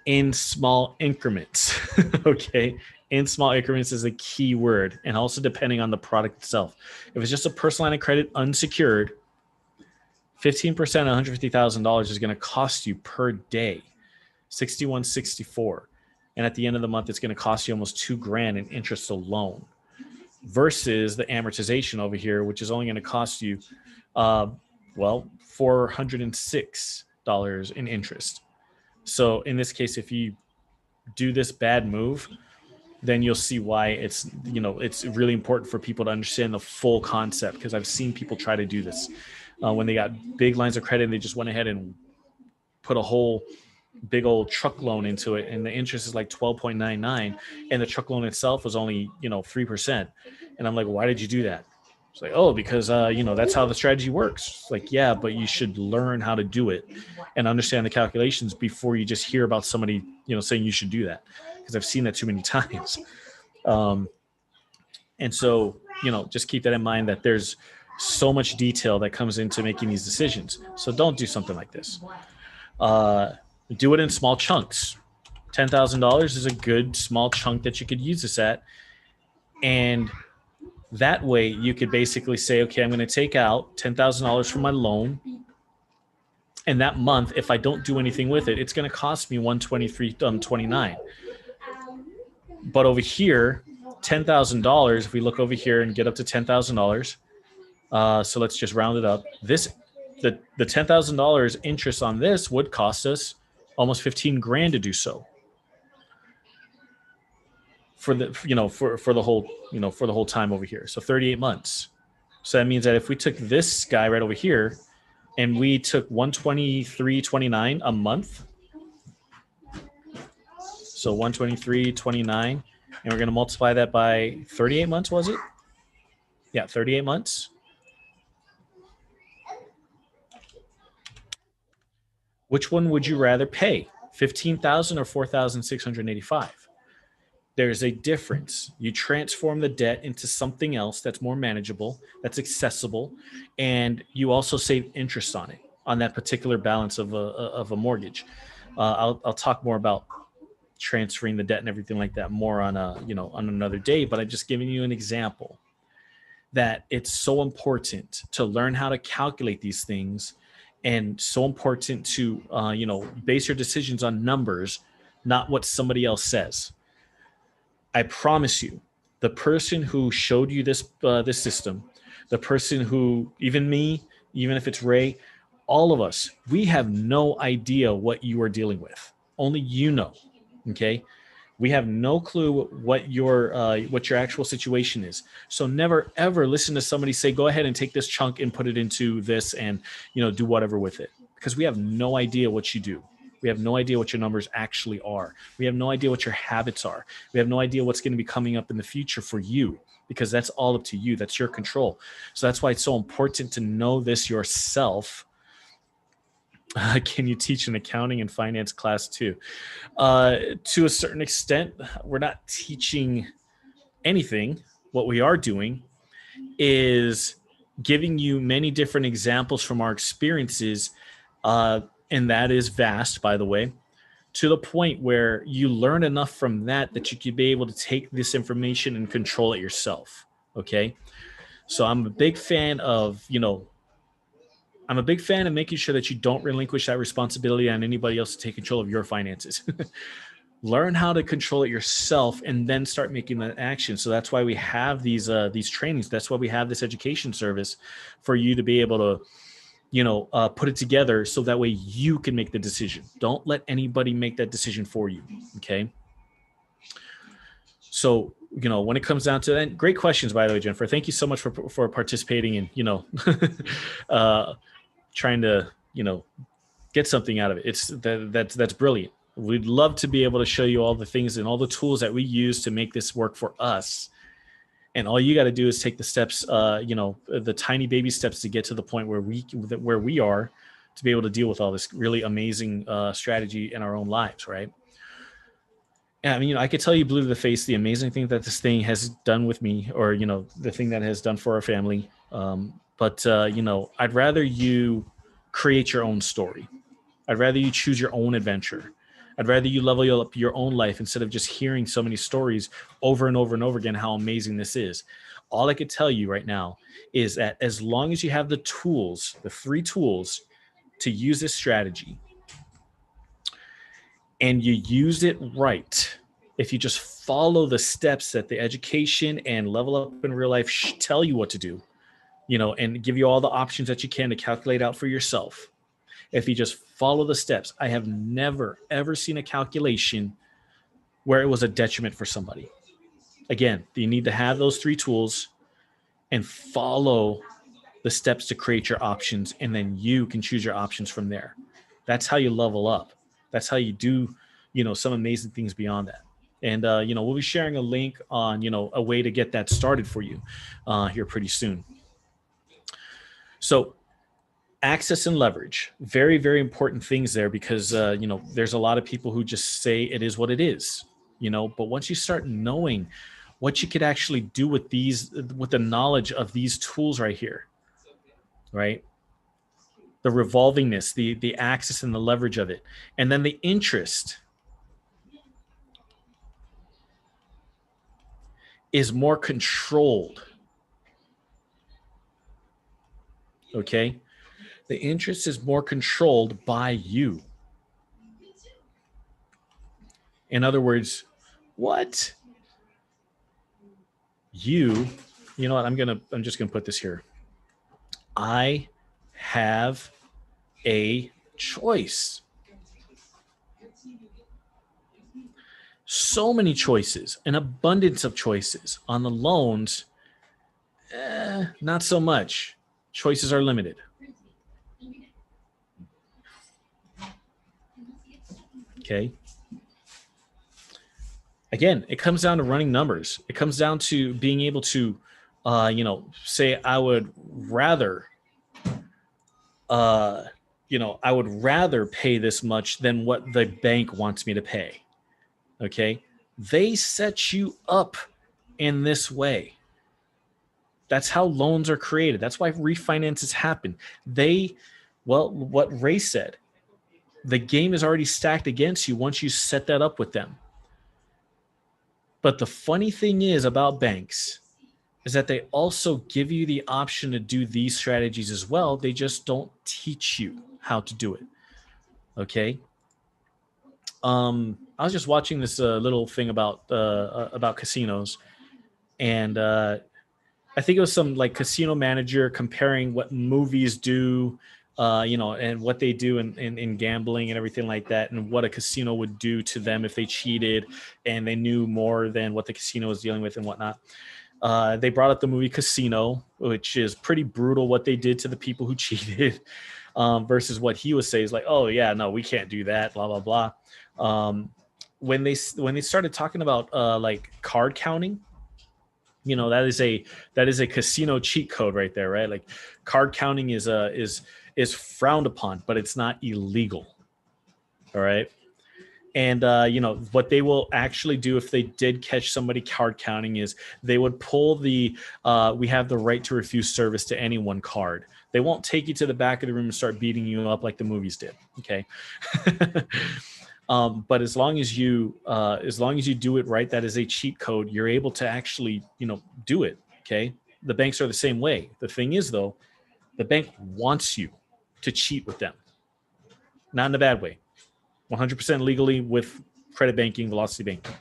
In small increments. Okay, in small increments is a key word, and also depending on the product itself. If it's just a personal line of credit unsecured, 15% of $150,000 is going to cost you per day $61.64, and at the end of the month it's going to cost you almost $2,000 in interest alone, versus the amortization over here, which is only going to cost you $406 in interest. So in this case, if you do this bad move, then you'll see why it's really important for people to understand the full concept, because I've seen people try to do this when they got big lines of credit and they just went ahead and put a whole big old truck loan into it, and the interest is like 12.99, and the truck loan itself was only 3%. And I'm like, why did you do that? It's like, oh, because that's how the strategy works. It's like, yeah, but you should learn how to do it and understand the calculations before you just hear about somebody saying you should do that, because I've seen that too many times. And so just keep that in mind, that there's so much detail that comes into making these decisions. So don't do something like this. Do it in small chunks. $10,000 is a good small chunk that you could use this at, and that way you could basically say, okay, I'm going to take out $10,000 from my loan, and that month, if I don't do anything with it, it's going to cost me $123.29. But over here, $10,000, if we look over here and get up to $10,000, so let's just round it up. The $10,000 interest on this would cost us almost $15,000 to do so. For the whole time over here, so 38 months. So that means that if we took this guy right over here and we took $123.29 a month, so $123.29, and we're going to multiply that by 38 months, was it? Yeah, 38 months. Which one would you rather pay, $15,000 or $4,685? There's a difference. You transform the debt into something else that's more manageable, that's accessible, and you also save interest on it, on that particular balance of a mortgage. I'll talk more about transferring the debt and everything like that more on another day, but I'm just giving you an example that it's so important to learn how to calculate these things and so important to, base your decisions on numbers, not what somebody else says. I promise you, the person who showed you this system, the person who, even me, even if it's Ray, all of us, we have no idea what you are dealing with. Only you know. Okay, we have no clue what your actual situation is. So never ever listen to somebody say, "Go ahead and take this chunk and put it into this, and do whatever with it," because we have no idea what you do. We have no idea what your numbers actually are. We have no idea what your habits are. We have no idea what's going to be coming up in the future for you, because that's all up to you. That's your control. So that's why it's so important to know this yourself. Can you teach an accounting and finance class too? To a certain extent, we're not teaching anything. What we are doing is giving you many different examples from our experiences, and that is vast, by the way, to the point where you learn enough from that that you could be able to take this information and control it yourself. Okay, so I'm a big fan of making sure that you don't relinquish that responsibility on anybody else to take control of your finances. Learn how to control it yourself and then start making that action. So that's why we have these trainings. That's why we have this education service for you to be able to put it together, so that way you can make the decision. Don't let anybody make that decision for you. Okay, so when it comes down to that, great questions, by the way, Jennifer. Thank you so much for participating and trying to get something out of it. That's brilliant. We'd love to be able to show you all the things and all the tools that we use to make this work for us. And all you got to do is take the steps, the tiny baby steps to get to the point where we are, to be able to deal with all this really amazing strategy in our own lives, right? And I mean, I could tell you blue to the face the amazing thing that this thing has done with me, or the thing that it has done for our family. But I'd rather you create your own story. I'd rather you choose your own adventure. I'd rather you level up your own life instead of just hearing so many stories over and over and over again how amazing this is. All I could tell you right now is that as long as you have the tools, the 3 tools to use this strategy, and you use it right, if you just follow the steps that the education and level up in real life tell you what to do, and give you all the options that you can to calculate out for yourself. If you just follow the steps, I have never, ever seen a calculation where it was a detriment for somebody. Again, you need to have those 3 tools and follow the steps to create your options, and then you can choose your options from there. That's how you level up. That's how you do, some amazing things beyond that. And, we'll be sharing a link on, a way to get that started for you here pretty soon. So access and leverage, very, very important things there, because, there's a lot of people who just say it is what it is, but once you start knowing what you could actually do with the knowledge of these tools right here, right? The revolvingness, the access and the leverage of it, and then the interest is more controlled. Okay? The interest is more controlled by you. In other words, what? You know what? I'm just gonna put this here. I have a choice. So many choices, an abundance of choices. On the loans, not so much. Choices are limited. Okay. Again, it comes down to running numbers. It comes down to being able to, say I would rather, I would rather pay this much than what the bank wants me to pay. Okay. They set you up in this way. That's how loans are created. That's why refinances happen. What Ray said, the game is already stacked against you once you set that up with them. But the funny thing is about banks is that they also give you the option to do these strategies as well. They just don't teach you. how to do it. Okay. I was just watching this little thing about casinos, and I think it was some like casino manager comparing what movies do, and what they do in gambling and everything like that, and what a casino would do to them if they cheated and they knew more than what the casino was dealing with and whatnot. They brought up the movie Casino, which is pretty brutal what they did to the people who cheated, versus what he was saying is like, oh yeah, no, we can't do that, blah blah blah. Um, when they started talking about like card counting, that is a casino cheat code right there, right? Like card counting is frowned upon, but it's not illegal. All right. And what they will actually do if they did catch somebody card counting is they would pull the "we have the right to refuse service to anyone" card. They won't take you to the back of the room and start beating you up like the movies did. Okay. But as long as you do it right, that is a cheat code. You're able to actually do it. Okay. The banks are the same way. The thing is though, the bank wants you to cheat with them, not in a bad way. 100% legally with credit banking, velocity banking.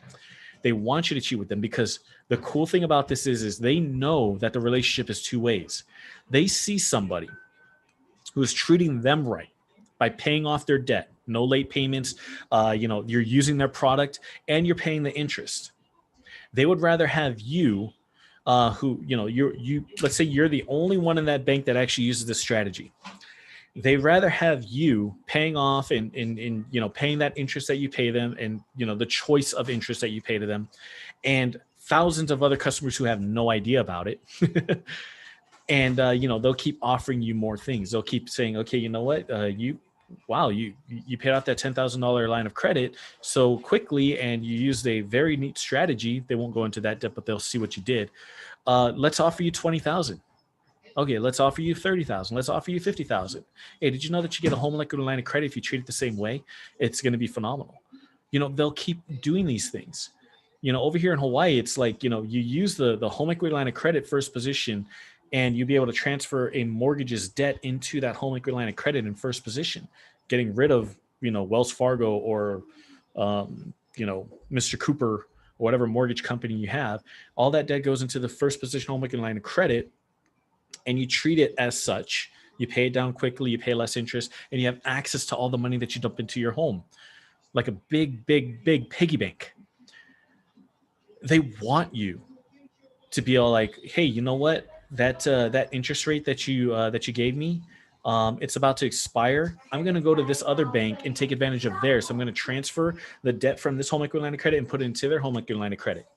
They want you to cheat with them because the cool thing about this is they know that the relationship is two ways. They see somebody who is treating them right by paying off their debt, no late payments. You're using their product and you're paying the interest. They would rather have you, who you. Let's say you're the only one in that bank that actually uses this strategy. They'd rather have you paying off and paying that interest that you pay them, and the choice of interest that you pay to them, and thousands of other customers who have no idea about it. And they'll keep offering you more things. They'll keep saying, okay, you know what, you paid off that $10,000 line of credit so quickly, and you used a very neat strategy. They won't go into that depth, but they'll see what you did. Let's offer you 20,000. Okay, let's offer you 30,000. Let's offer you 50,000. Hey, did you know that you get a home equity line of credit if you treat it the same way? It's going to be phenomenal. They'll keep doing these things. Over here in Hawaii, it's like, you use the home equity line of credit first position, and you'll be able to transfer a mortgage's debt into that home equity line of credit in first position, getting rid of, Wells Fargo or, Mr. Cooper or whatever mortgage company you have. All that debt goes into the first position home equity line of credit, and you treat it as such. You pay it down quickly, you pay less interest, and you have access to all the money that you dump into your home, like a big, big, big piggy bank. They want you to be all like, hey, you know what? That interest rate that you gave me, it's about to expire. I'm going to go to this other bank and take advantage of theirs. So I'm going to transfer the debt from this home equity line of credit and put it into their home equity line of credit.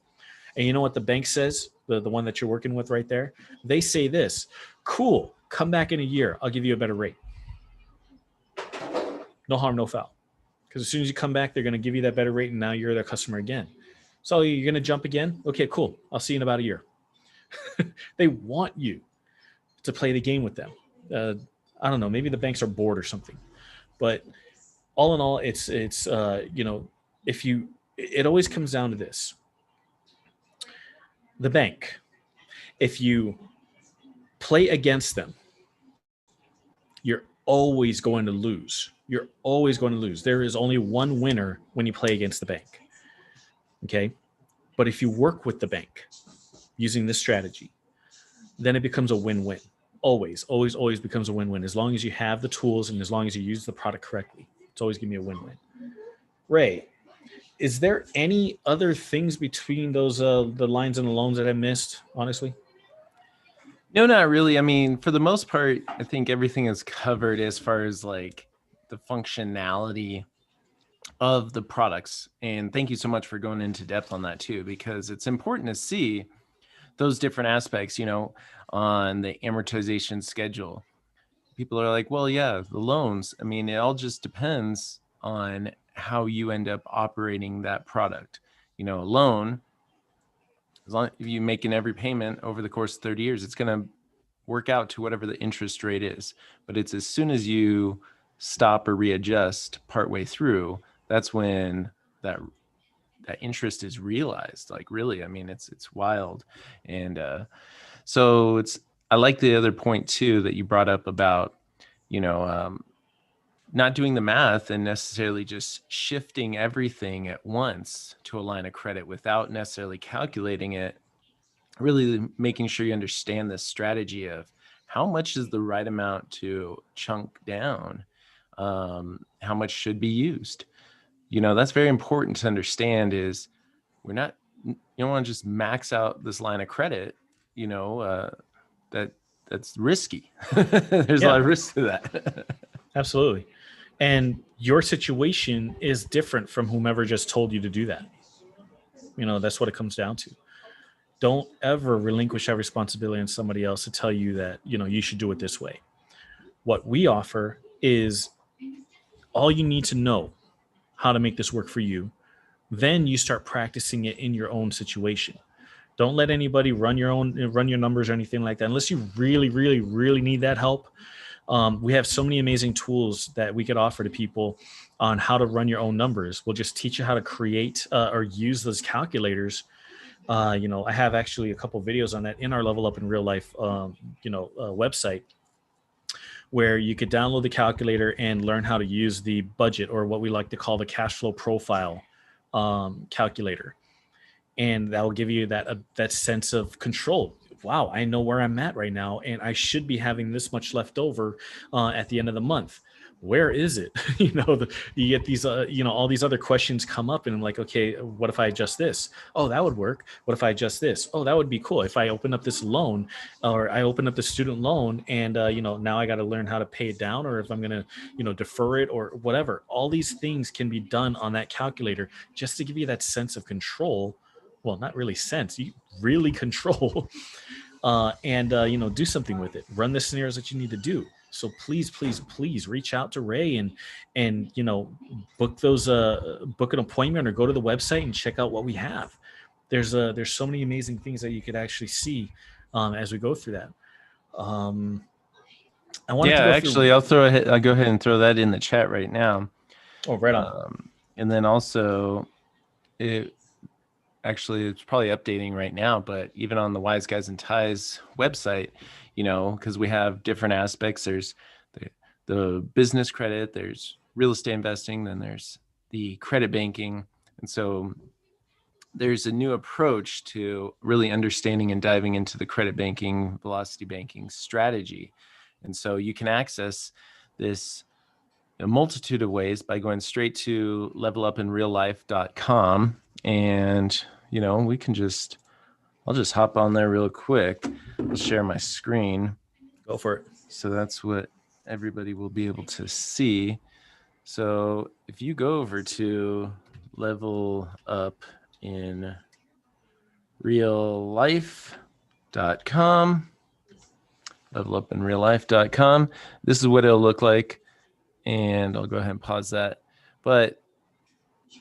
And you know what the bank says? The one that you're working with right there? They say this: cool, come back in a year. I'll give you a better rate. No harm, no foul. Because as soon as you come back, they're going to give you that better rate, and now you're their customer again. So you're going to jump again? Okay, cool. I'll see you in about a year. They want you to play the game with them. I don't know. Maybe the banks are bored or something. But all in all, if you, it always comes down to this: the bank. If you play against them, you're always going to lose. You're always going to lose. There is only one winner when you play against the bank. Okay. But if you work with the bank using this strategy, then it becomes a win-win. Always, always, always becomes a win-win. As long as you have the tools and as long as you use the product correctly, it's always going to be a win-win. Ray, is there any other things between those the lines and the loans that I missed, honestly? No, not really. I mean, for the most part, I think everything is covered as far as like the functionality of the products. And thank you so much for going into depth on that too, because it's important to see those different aspects, on the amortization schedule. People are like, well, yeah, the loans. I mean, it all just depends on how you end up operating that product. A loan, as long as you making every payment over the course of 30 years, it's going to work out to whatever the interest rate is. But it's as soon as you stop or readjust partway through, that's when that interest is realized. Like, really, I mean, it's wild. And so I like the other point too that you brought up about, not doing the math and necessarily just shifting everything at once to a line of credit without necessarily calculating it, really making sure you understand this strategy of how much is the right amount to chunk down, how much should be used. That's very important to understand. Is we're not, you don't want to just max out this line of credit, that that's risky. There's a Yeah, lot of risk to that. absolutely. And your situation is different from whomever just told you to do that. That's what it comes down to. Don't ever relinquish that responsibility on somebody else to tell you that, you should do it this way. What we offer is all you need to know how to make this work for you. Then you start practicing it in your own situation. Don't let anybody run your numbers or anything like that unless you really, really, really need that help. We have so many amazing tools that we could offer to people on how to run your own numbers. We'll just teach you how to create or use those calculators. I have actually a couple videos on that in our Level Up in Real Life, website, where you could download the calculator and learn how to use the budget, or what we like to call the cash flow profile calculator, and that will give you that sense of control. Wow, I know where I'm at right now, and I should be having this much left over at the end of the month. Where is it? You get these, all these other questions come up, and I'm like, okay, what if I adjust this? Oh, that would work. What if I adjust this? Oh, that would be cool. If I open up this loan, or I open up the student loan, and now I got to learn how to pay it down, or if I'm gonna, defer it or whatever. All these things can be done on that calculator just to give you that sense of control. Well, not really sense, you really control. And do something with it, run the scenarios that you need to do. So please, please, please reach out to Ray, and book an appointment, or go to the website and check out what we have. There's so many amazing things that you could actually see as we go through that. I wanted to Yeah, go actually, through. I'll go ahead and throw that in the chat right now. Oh, right on. And then also, it's probably updating right now, but even on the Wise Guys and Ties website, because we have different aspects. There's the business credit, there's real estate investing, then there's the credit banking. And so there's a new approach to really understanding and diving into the credit banking, velocity banking strategy. And so you can access this a multitude of ways by going straight to levelupinreallife.com. And, I'll just hop on there real quick. I'll share my screen. Go for it. So that's what everybody will be able to see. So if you go over to levelupinreallife.com, levelupinreallife.com, this is what it'll look like. And I'll go ahead and pause that. But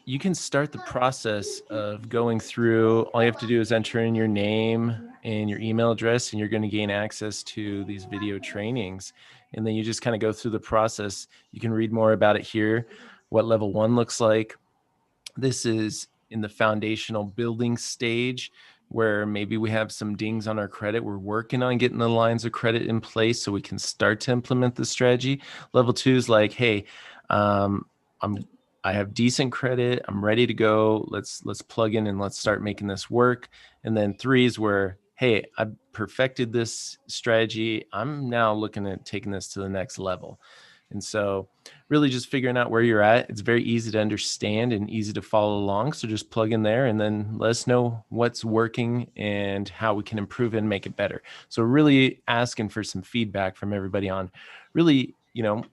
you can start the process of going through. All you have to do is enter in your name and your email address, and you're going to gain access to these video trainings. And then you just kind of go through the process. You can read more about it here, what level 1 looks like. This is in the foundational building stage, where maybe we have some dings on our credit. We're working on getting the lines of credit in place so we can start to implement the strategy. Level 2 is like, hey, I have decent credit. I'm ready to go. Let's plug in and let's start making this work. And then 3 is where, hey, I've perfected this strategy. I'm now looking at taking this to the next level. And so really just figuring out where you're at. It's very easy to understand and easy to follow along. So just plug in there and then let us know what's working and how we can improve it and make it better. So really asking for some feedback from everybody on really,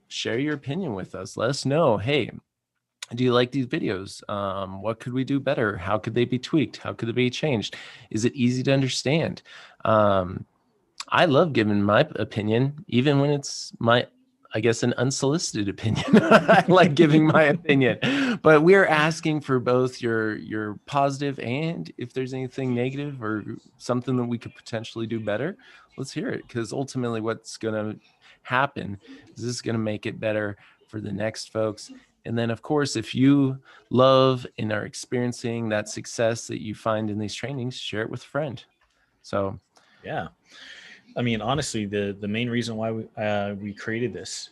share your opinion with us. Let us know, hey, do you like these videos? What could we do better? How could they be tweaked? How could they be changed? Is it easy to understand? I love giving my opinion, even when it's an unsolicited opinion. I like giving my opinion, but we're asking for both your positive, and if there's anything negative or something that we could potentially do better, let's hear it. Because ultimately what's going to happen is this is going to make it better for the next folks. And then, of course, if you love and are experiencing that success that you find in these trainings, share it with a friend. So, yeah. I mean, honestly, the main reason why we created this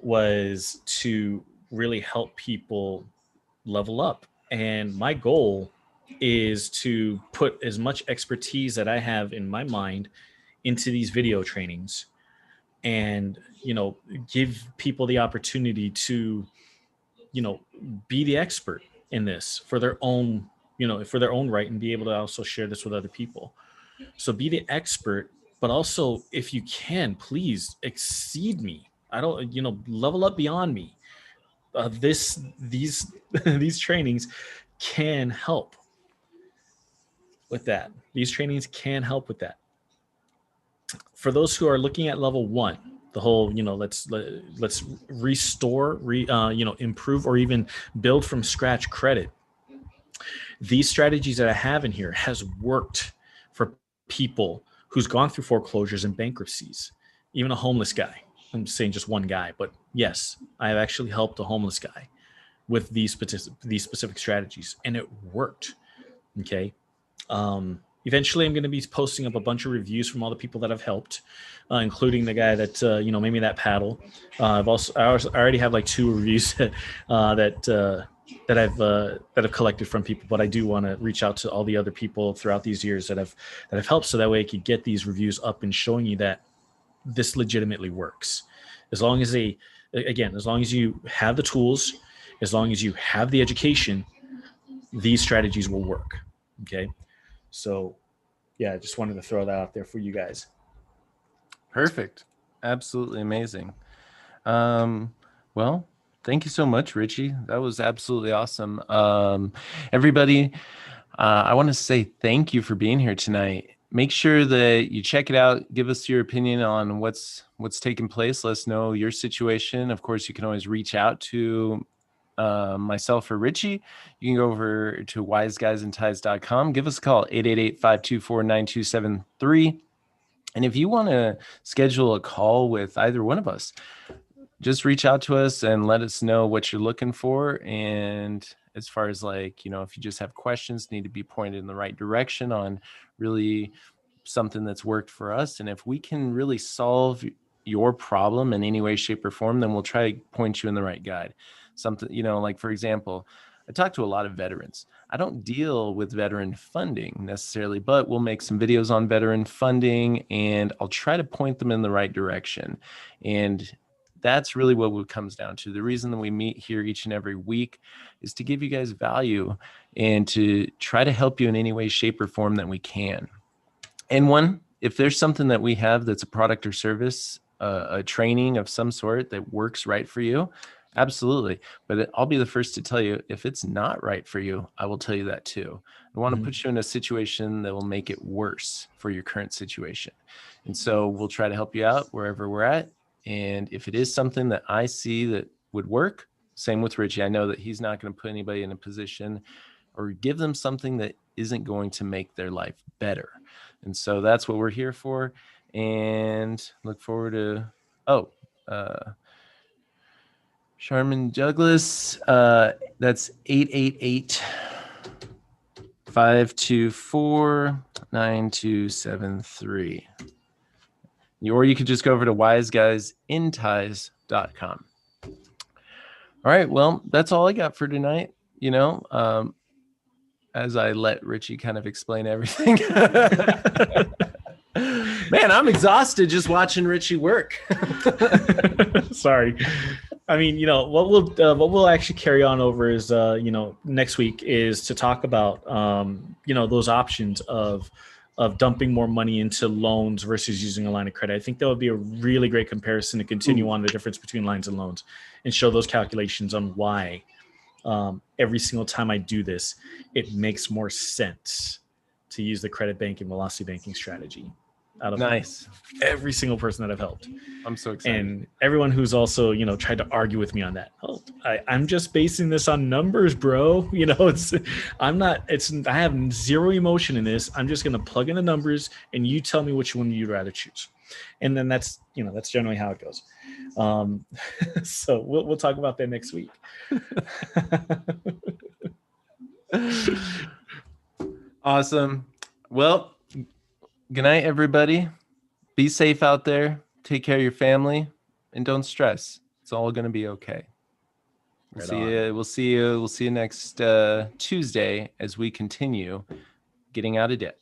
was to really help people level up. And my goal is to put as much expertise that I have in my mind into these video trainings, and give people the opportunity to you know be the expert in this for their own for their own right, and be able to also share this with other people. So be the expert, but also, if you can, please exceed me. I don't, level up beyond me. These these trainings can help with that. These trainings can help with that. For those who are looking at level one, the whole, let's restore, improve, or even build from scratch credit. These strategies that I have in here has worked for people who's gone through foreclosures and bankruptcies, even a homeless guy. I'm saying just one guy, but yes, I have actually helped a homeless guy with these specific strategies, and it worked. Okay. Eventually, I'm going to be posting up a bunch of reviews from all the people that I've helped, including the guy that made me that paddle. I already have like 2 reviews that I've collected from people, but I do want to reach out to all the other people throughout these years that have helped, so that way I could get these reviews up and showing you that this legitimately works. As long as as long as you have the tools, as long as you have the education, these strategies will work. Okay. So yeah, I just wanted to throw that out there for you guys. Perfect. Absolutely amazing. Well, thank you so much, Richie. That was absolutely awesome. Everybody, I want to say thank you for being here tonight. Make sure that you check it out. Give us your opinion on what's taking place. Let us know your situation. Of course, you can always reach out to myself or Richie. You can go over to wiseguysandties.com. Give us a call, 888-524-9273. And if you want to schedule a call with either one of us, just reach out to us and let us know what you're looking for. And as far as if you just have questions, need to be pointed in the right direction on really something that's worked for us. And if we can really solve your problem in any way, shape, or form, then we'll try to point you in the right guide. Something, like, for example, I talk to a lot of veterans. I don't deal with veteran funding necessarily, but we'll make some videos on veteran funding, and I'll try to point them in the right direction. And that's really what it comes down to. The reason that we meet here each and every week is to give you guys value and to try to help you in any way, shape, or form that we can. And if there's something that we have that's a product or service, a training of some sort that works right for you, absolutely. But I'll be the first to tell you, if it's not right for you, I will tell you that too. I want to put you in a situation that will make it worse for your current situation. And so we'll try to help you out wherever we're at. And if it is something that I see that would work, same with Richie. I know that he's not going to put anybody in a position or give them something that isn't going to make their life better. And so that's what we're here for. And look forward to, Charmin Douglas, that's 888-524-9273. Or you could just go over to wiseguysandties.com. All right, well, that's all I got for tonight. As I let Richie kind of explain everything. Man, I'm exhausted just watching Richie work. Sorry. I mean, what we'll actually carry on over is, next week is to talk about, those options of dumping more money into loans versus using a line of credit. I think that would be a really great comparison to continue on the difference between lines and loans and show those calculations on why every single time I do this, it makes more sense to use the credit banking velocity banking strategy out of every single person that I've helped. I'm so excited. And everyone who's also, tried to argue with me on that. Oh, I'm just basing this on numbers, bro. I have zero emotion in this. I'm just going to plug in the numbers and you tell me which one you'd rather choose. And then that's generally how it goes. So we'll talk about that next week. Awesome. Well, good night, everybody. Be safe out there. Take care of your family and don't stress. It's all going to be okay. We'll Right see on. you. We'll see you next Tuesday as we continue getting out of debt.